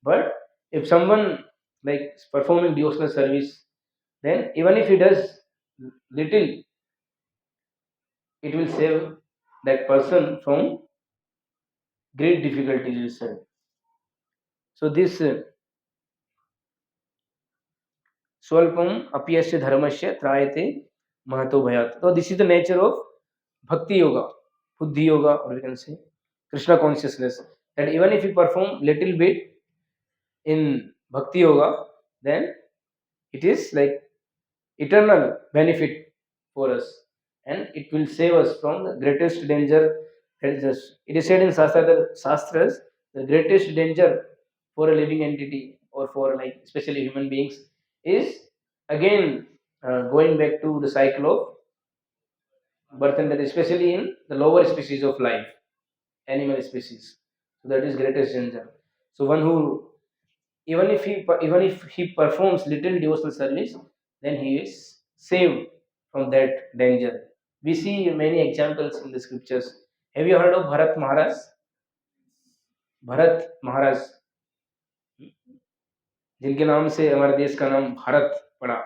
But if someone like is performing devotional service, then even if he does little, it will save that person from great difficulties itself. So this swalpam apyasya dharmasya trayate mahato bhayat. So this is the nature of bhakti yoga, buddhi yoga, or we can say Krishna consciousness. That even if you perform little bit in bhakti yoga, then it is like eternal benefit for us, and it will save us from the greatest danger. It is said in Shastras, the greatest danger for a living entity or for like especially human beings is again going back to the cycle of birth and death, especially in the lower species of life, animal species. So that is greatest danger. So one who even if he performs little devotional service, then he is saved from that danger. We see many examples in the scriptures. Have you heard of Bharat Maharaj? Bharat Maharaj, जिनके नाम से हमारे देश का नाम भारत पड़ा.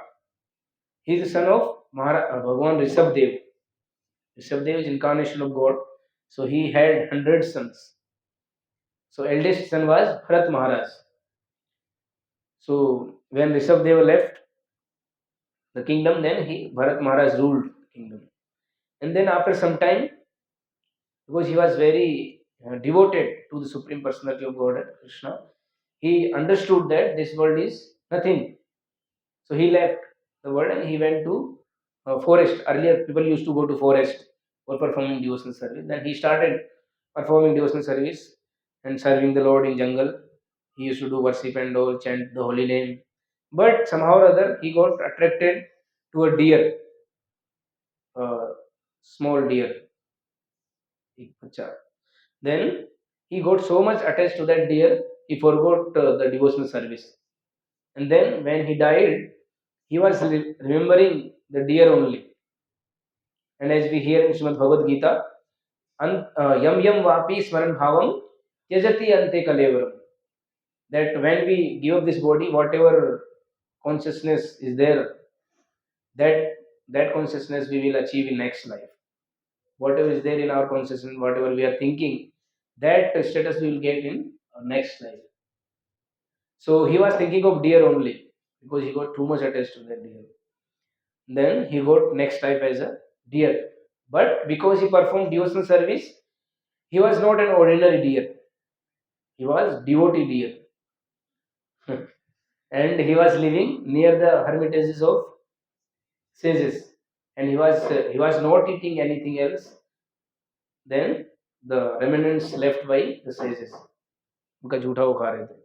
He is the son of Bhagwan Rishabdev. Rishabdev is incarnation of God. So he had 100 sons. So eldest son was Bharat Maharaj. So when Rishabdev left the kingdom, then he Bharat Maharaj ruled the kingdom. And then after some time, because he was very devoted to the Supreme Personality of God, Krishna, he understood that this world is nothing. So he left the world and he went to forest. Earlier, people used to go to forest for performing devotional service. Then he started performing devotional service and serving the Lord in jungle. He used to do worship and all, chant the holy name. But somehow or other, he got attracted to a deer, small deer. एक बच्चा. Then he got so much attached to that deer, he forgot the devotional service. And then when he died, he was remembering the deer only. And as we hear in Srimad Bhagavad Gita, yam yam vapi smaran bhavam tyajati ante kalevaram. That when we give up this body, whatever consciousness is there, that that consciousness we will achieve in next life. Whatever is there in our consciousness, whatever we are thinking, that status we will get in our next life. So he was thinking of deer only because he got too much attached to that deer. Then he got next life as a deer. But because he performed devotional service, he was not an ordinary deer. He was devotee deer. And he was living near the hermitages of sages. And he was not eating anything else than the remnants left by the sages. उनका जूठा वो खा रहे थे.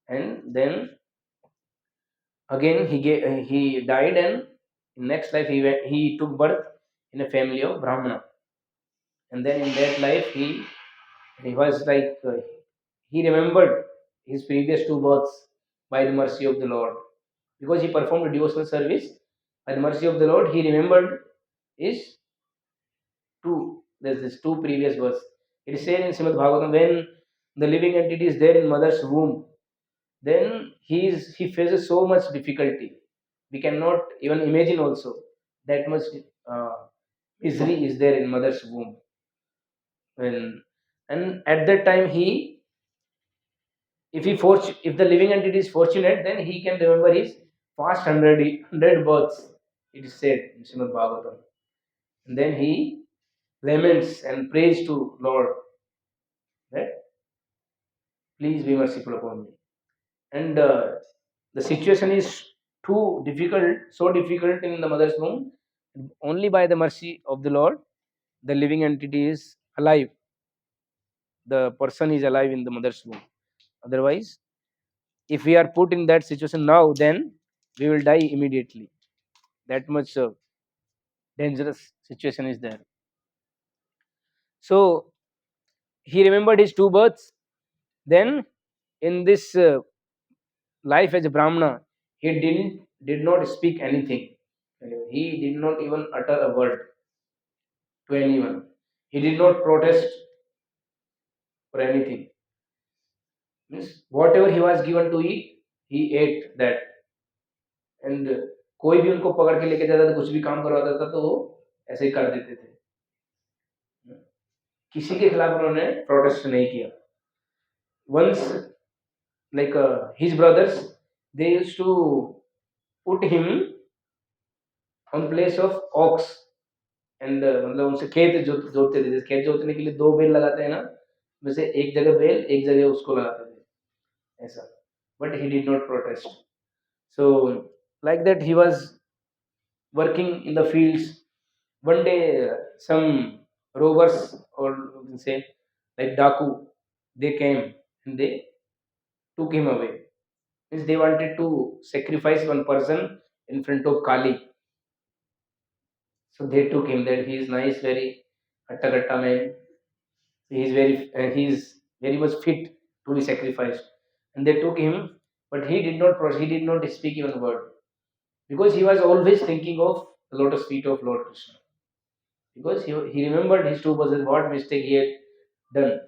And then again he died, and in next life he took birth in a family of Brahmana. And then in that life he was like he remembered his previous two births by the mercy of the Lord, because he performed a devotional service. By the mercy of the Lord, he remembered his there's this two previous births. It is said in Srimad Bhagavatam, when the living entity is there in mother's womb, then he faces so much difficulty. We cannot even imagine also that much uh, misery is there in mother's womb. When and at that time if the living entity is fortunate, then he can remember his past 100 births. It is said in Srimad Bhagavatam. And then he laments and prays to Lord that please be merciful upon me. And the situation is too difficult, so difficult in the mother's womb. Only by the mercy of the Lord, the living entity is alive. The person is alive in the mother's womb. Otherwise, if we are put in that situation now, then we will die immediately. That much dangerous situation is there. So he remembered his two births. Then in this life as a Brahmana, he did not speak anything. He did not even utter a word to anyone. He did not protest for anything. Means whatever he was given to eat, he ate that. And कोई भी उनको पकड़ के लेके जाता था, कुछ भी काम करवाता था, तो वो ऐसे ही कर देते थे. किसी के खिलाफ उन्होंने प्रोटेस्ट नहीं किया. Once, like his brothers, they used to put him on place of ox. And मतलब उनसे खेत जोतते थे. जैसे खेत जोतने के लिए दो बेल लगाते हैं ना, वैसे एक जगह बेल एक जगह उसको लगाते थे ऐसा. But he did not protest. So like that he was working in the fields. One day, some rovers, or you can say like Daku, they came and they took him away. Means they wanted to sacrifice one person in front of Kali. So they took him, that he is nice, very atta man. He is very much fit to be sacrificed. And they took him, but he did not speak even a word, because he was always thinking of the lotus feet of Lord Krishna. Because he remembered his two brothers, what mistake he had done.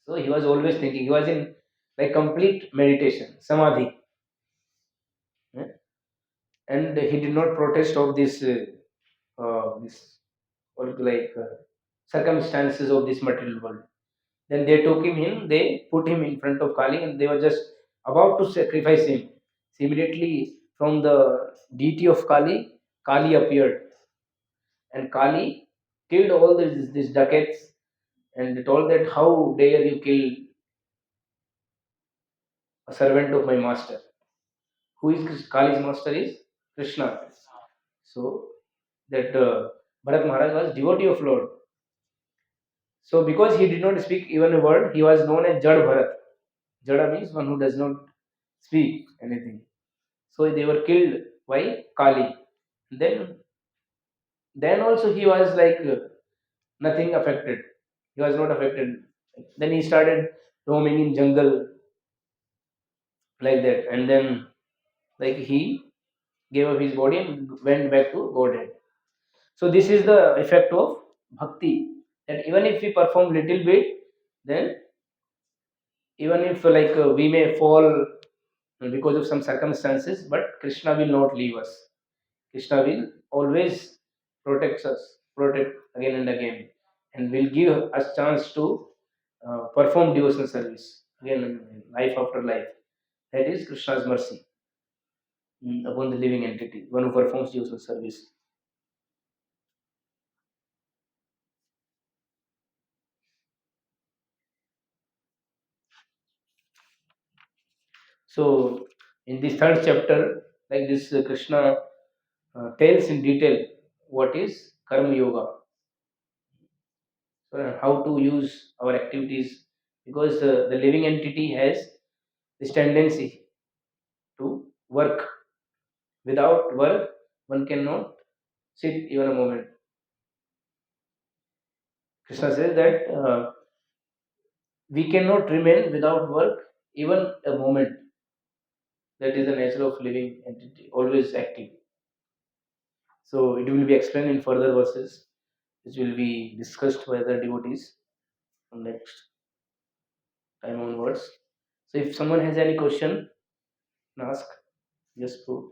So he was always thinking. He was in like complete meditation, samadhi. eh, and he did not protest of this or like circumstances of this material world. Then they took him in, they put him in front of Kali, and they were just about to sacrifice him. So immediately from the deity of Kali, Kali appeared, and Kali killed all these ducats and told that how dare you kill a servant of my master. Who is Kali's master is Krishna. So that Bharat Maharaj was devotee of Lord. So because he did not speak even a word, he was known as Jad Bharat. Jada means one who does not speak anything. So they were killed by Kali. Then also he was like nothing affected. He was not affected. Then he started roaming in jungle like that, and then like he gave up his body and went back to Godhead. So this is the effect of bhakti. That even if we perform little bit, then even if like we may fall because of some circumstances, but Krishna will not leave us. Krishna will always protect again and again, and will give us chance to perform devotional service again and again, life after life. That is Krishna's mercy upon the living entity, one who performs devotional service. So, in this third chapter, like this, Krishna tells in detail what is karma yoga, so how to use our activities, because the living entity has this tendency to work. Without work, one cannot sit even a moment. Krishna says that we cannot remain without work even a moment. That is the nature of living entity, always active. So it will be explained in further verses, which will be discussed by the devotees from next time onwards. So if someone has any question, ask. Just to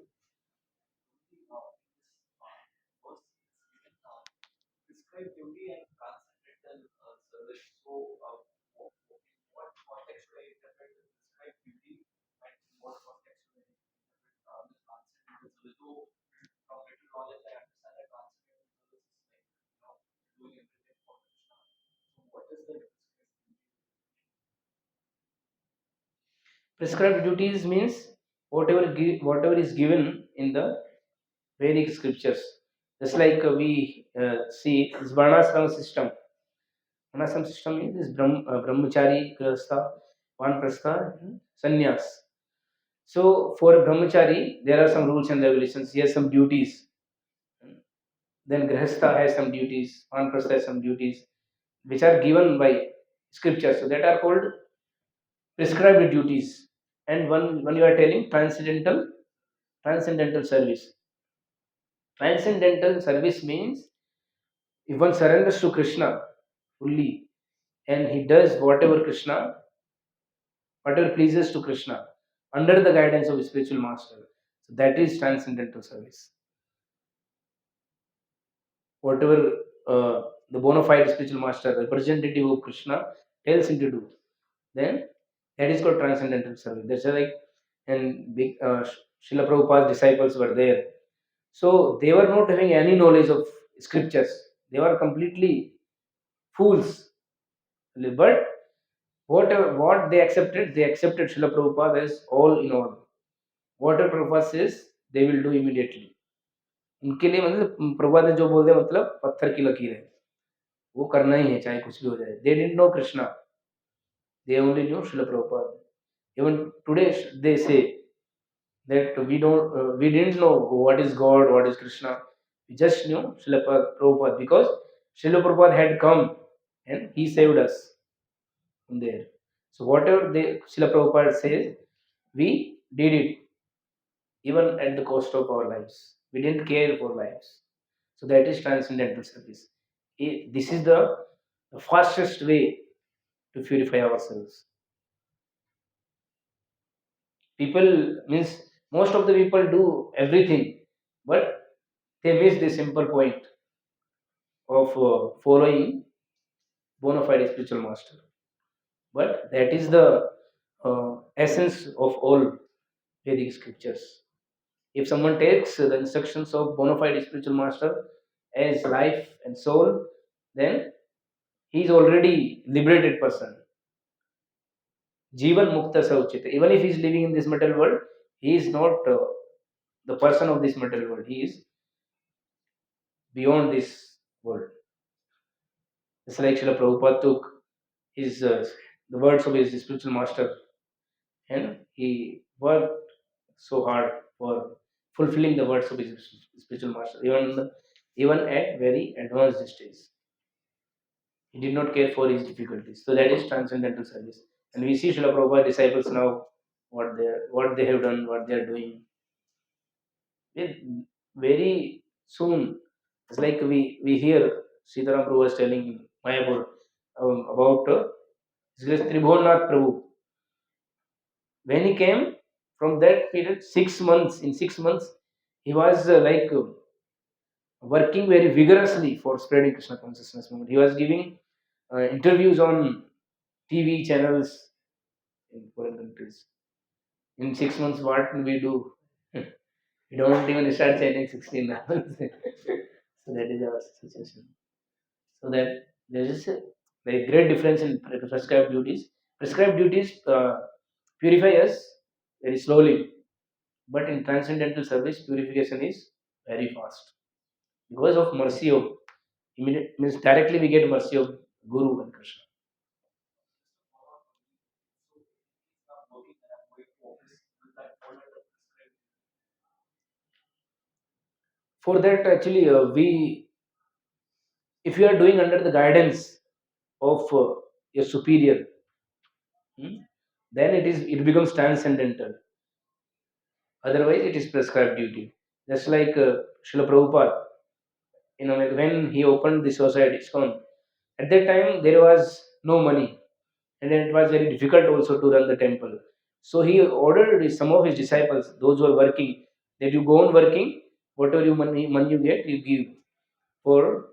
prescribed duties means whatever is given in the Vedic scriptures. Just like we see this Varnashram system. Varnashram system is this brahmachari, grahastha, vanprastha, and sannyas. So for brahmachari, there are some rules and regulations. He has some duties. Then grahastha has some duties. Vanprastha has some duties, which are given by scripture. So that are called prescribed duties. And when you are telling transcendental service. Transcendental service means if one surrenders to Krishna fully and he does whatever pleases to Krishna under the guidance of a spiritual master. So that is transcendental service. Whatever the bona fide spiritual master, representative of Krishna, tells him to do, then that is called transcendental service. That's like, and big Srila Prabhupada's disciples were there. So they were not having any knowledge of scriptures. They were completely fools. But what they accepted Srila Prabhupada as all in all. Whatever Prabhupada says, they will do immediately. उनके लिए मतलब प्रभुपाद ने जो बोल दिया मतलब पत्थर की लकीर है, वो करना ही है चाहे कुछ भी हो जाए. They didn't know Krishna. They only knew Srila Prabhupada. Even today they say that we didn't know what is God, what is Krishna. We just knew Srila Prabhupada because Srila Prabhupada had come and he saved us from there. So whatever Srila Prabhupada says, we did it even at the cost of our lives. We didn't care for lives. So that is transcendental service. This is the, fastest way to purify ourselves. People means most of the people do everything, but they miss the simple point of following bona fide spiritual master. But that is the essence of all Vedic scriptures. If someone takes the instructions of bona fide spiritual master as life and soul, then he is already liberated person. Jivan mukta sauchita. Even if he is living in this material world, he is not the person of this material world. He is beyond this world. It's like Srila Prabhupada took his the words of his spiritual master, and he worked so hard for fulfilling the words of his spiritual master, even at very advanced stage. He did not care for his difficulties. So that is transcendental service. And we see Srila Prabhupada disciples now, what they have done, what they are doing. It, very soon, it's like we hear Sitaram Prabhu was telling in Mayapur about Tribhuvannath Prabhu. When he came from that period, 6 months, in 6 months, he was working very vigorously for spreading Krishna consciousness movement. He was giving interviews on TV channels in foreign countries. In 6 months, what can we do? We don't even start chanting 16 now. So that is our situation. So that there is a great difference in prescribed duties. Prescribed duties purify us very slowly, but in transcendental service, purification is very fast because of mercy of immediate means directly we get mercy of Guru and Krishna. For that, actually, we if you are doing under the guidance of your superior, hmm, then it becomes transcendental. Otherwise, it is prescribed duty. Just like Srila Prabhupada, like when he opened the society, ISKCON, at that time there was no money, and then it was very difficult also to run the temple. So he ordered some of his disciples, those who are working, that you go on working, whatever money you get, you give for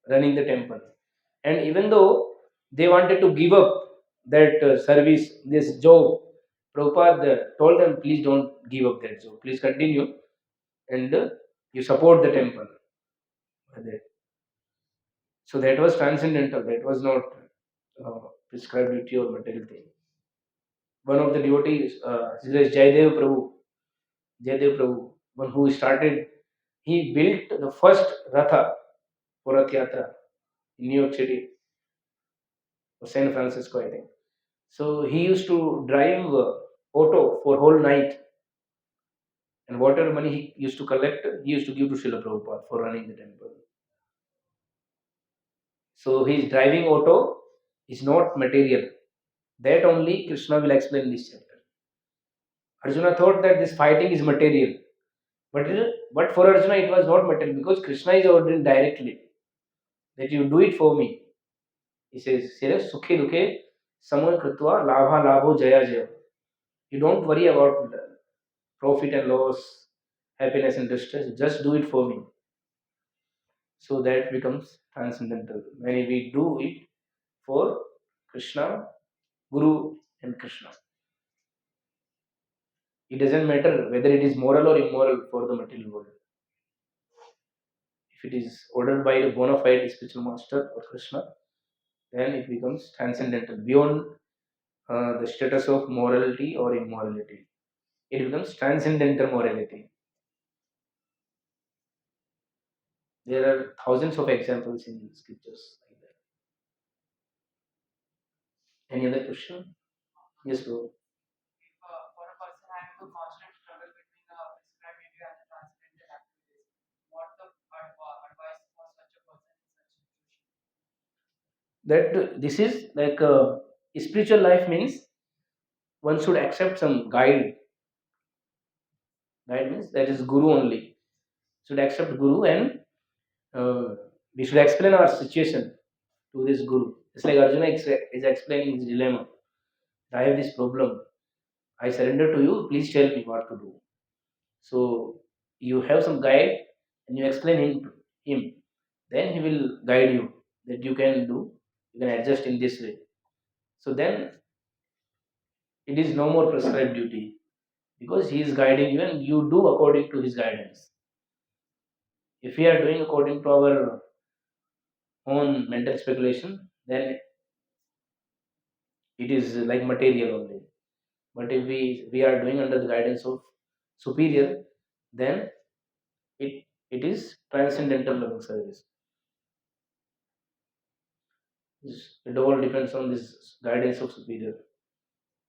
running the temple. And even though they wanted to give up that service, this job, Prabhupada told them, please don't give up that job. Please continue and you support the temple. So that was transcendental. That was not prescribed duty or material thing. One of the devotees, is Jayadev Prabhu, one who started, he built the first Ratha for Rath Yatra in New York City or San Francisco, I think. So he used to drive auto for whole night, and whatever money he used to collect, he used to give to Srila Prabhupada for running the temple. So his driving auto is not material. That only Krishna will explain in this chapter. Arjuna thought that this fighting is material, but for Arjuna it was not material because Krishna is ordering directly that you do it for me. He says, Sukhe dukhe samay kritva labha labho jaya jaya. You don't worry about the profit and loss, happiness and distress. Just do it for me. So that becomes transcendental. When we do it for Krishna, Guru, and Krishna. It doesn't matter whether it is moral or immoral for the material world. If it is ordered by a bona fide spiritual master or Krishna, then it becomes transcendental, beyond the status of morality or immorality. It becomes transcendental morality. There are thousands of examples in the scriptures like that. Any other question? Yes, bro. For a person having a constant struggle between the prescribed duty and the transcendental activities, what the advice for such a person in such situation? That this is like spiritual life means one should accept some guide. Guide means that is Guru only. Should accept Guru, and uh, we should explain our situation to this Guru. It's like Arjuna is explaining his dilemma. I have this problem. I surrender to you. Please tell me what to do. So you have some guide and you explain him. Then he will guide you that you can do. You can adjust in this way. So then it is no more prescribed duty because he is guiding you and you do according to his guidance. If we are doing according to our own mental speculation, then it is like material only. But if we are doing under the guidance of superior, then it is transcendental loving service. It all depends on this guidance of superior.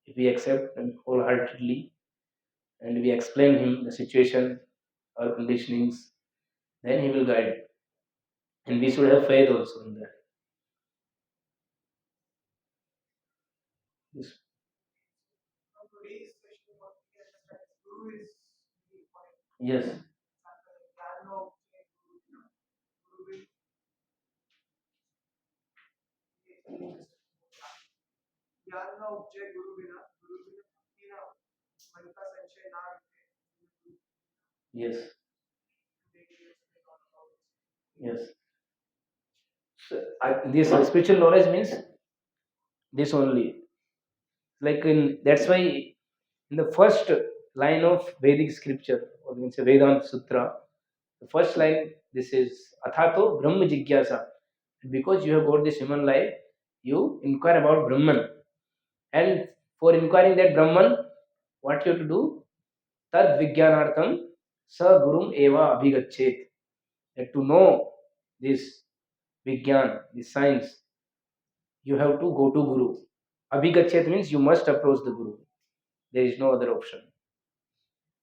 If we accept and wholeheartedly and we explain him the situation, our conditionings, then he will guide. And we should have faith also in that. Yes. From today's session, what we can understand is Guru is the important. Yes. ज्ञान उपजे गुरु बिना गुरु बिन ज्ञान उपजे गुरु बिना भक्ति ना मन का संशय ना रखे Yes. Yes. So, this spiritual knowledge means this only. Like in that's why in the first line of Vedic scripture, or means Vedanta Sutra, the first line this is Athato Brahma Jigyasa. Because you have got this human life, you inquire about Brahman. And for inquiring that Brahman, what you have to do? Tad Vijnanartham Sa Gurum Eva Abhigachet. That to know this Vigyan, this science, you have to go to Guru. Abhigachet means you must approach the Guru. There is no other option.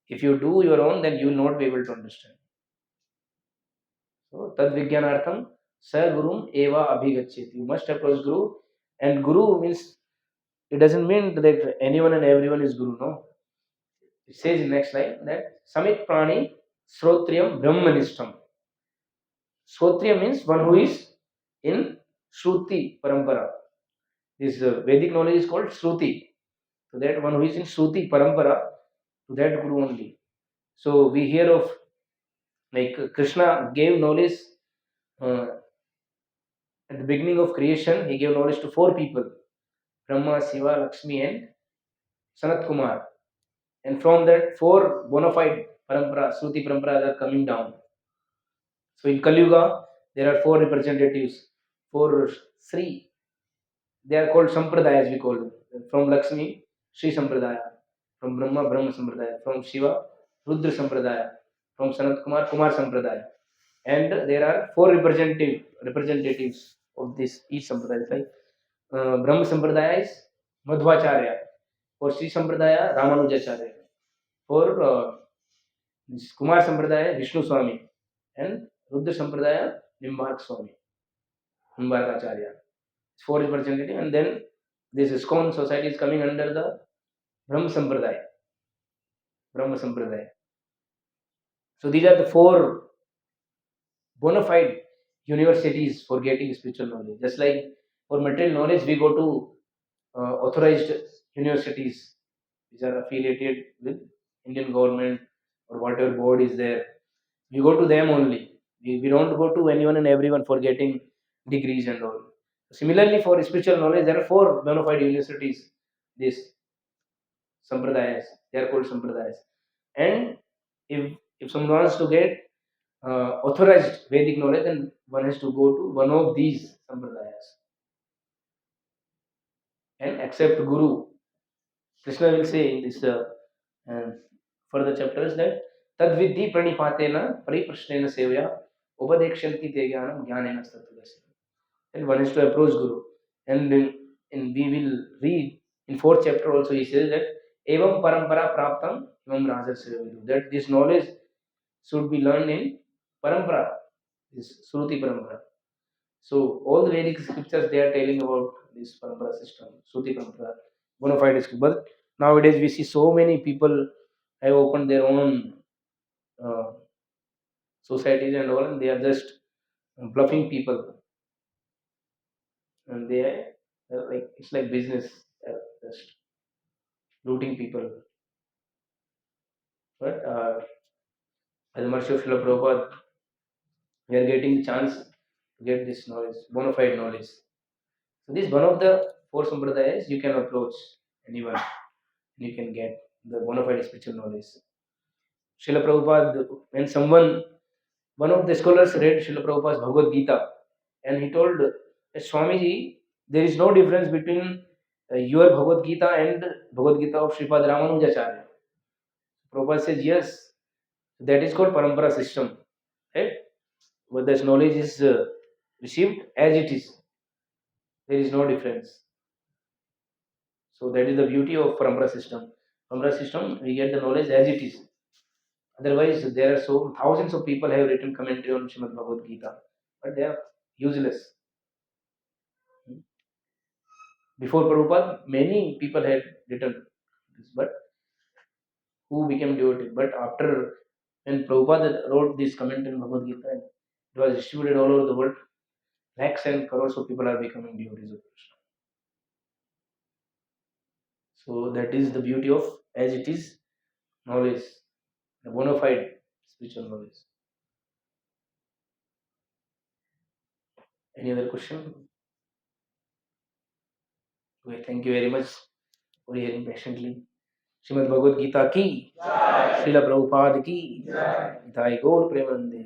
If you do your own, then you will not be able to understand. So, Tad Vijnanartham Sa Gurum Eva Abhigachet. You must approach Guru. And Guru means, it doesn't mean that anyone and everyone is Guru, no. It says in next line that Samit Prani Srotriyam Brahmanishtam. Srotriya means one who is in Shruti Parampara. This Vedic knowledge is called Shruti. So that one who is in Shruti Parampara, to that Guru only. So we hear of like Krishna gave knowledge uh, at the beginning of creation. He gave knowledge to four people: Brahma, Shiva, Lakshmi, and Sanat Kumar. And from that, four bona fide parampara, Shruti paramparas are coming down. So in Kali Yuga, there are four representatives, four Sri. They are called Sampradayas, we call them. From Lakshmi, Sri Sampradaya. From Brahma, Brahma Sampradaya. From Shiva, Rudra Sampradaya. From Sanat Kumar, Kumar Sampradaya. And there are four representatives of this each Sampradaya. Like Brahma Sampradaya is Madhvacharya. For Sri Sampradaya, Ramanujacharya. For this Kumar Sampradaya, Vishnu Swami. And Rudra Sampradaya, Nimbark Swami. Nimbarkacharya. Four representative, and then this ISKCON society is coming under the Brahma Sampradaya. Brahma Sampradaya. So these are the four bona fide universities for getting spiritual knowledge. Just like for material knowledge, we go to authorized universities which are affiliated with Indian government or whatever board is there. We go to them only. We don't go to anyone and everyone for getting degrees and all. Similarly, for spiritual knowledge, there are four bona fide universities. These sampradayas, they are called sampradayas. And if someone wants to get authorized Vedic knowledge, then one has to go to one of these sampradayas and accept Guru. Krishna will say in this further chapters that Tadvidhi pranipatena pariprashnena sevya upadekshanti te jnanam jnanena stattvasya. And one has to approach Guru. And we will read in fourth chapter also he says that evam parampara praptam evam rajasya vidu. That this knowledge should be learned in parampara, this Shruti parampara. So all the Vedic scriptures they are telling about this parampara system, Shruti parampara, bona fide script. But nowadays we see so many people have opened their own uh, societies and all, and they are just bluffing people, and they are like it's like business. Just looting people. But as a mercy of Srila Prabhupada, we are getting the chance to get this knowledge, bona fide knowledge. So this is one of the four sampradayas you can approach anyone. You can get the bona fide spiritual knowledge. Srila Prabhupada, when one of the scholars read Srila Prabhupada's Bhagavad Gita, and he told Swamiji, there is no difference between your Bhagavad Gita and Bhagavad Gita of Sripad Ramanujacharya. Prabhupada says, yes, that is called parampara system. Right? But this knowledge is received as it is. There is no difference. So that is the beauty of parampara system. Parampara system, we get the knowledge as it is. Otherwise, there are so thousands of people have written commentary on Srimad Bhagavad Gita, but they are useless. Before Prabhupada, many people had written this, but who became devotee. But after when Prabhupada wrote this commentary on Bhagavad Gita, it was distributed all over the world. Lakhs and crores of people are becoming devotees of Krishna. So that is the beauty of as it is knowledge, the bona fide spiritual knowledge. Any other question? Okay, thank you very much for hearing patiently. Shrimad Bhagavad Gita की, श्रील प्रभुपाद की, निताई गौर प्रेमानंदे।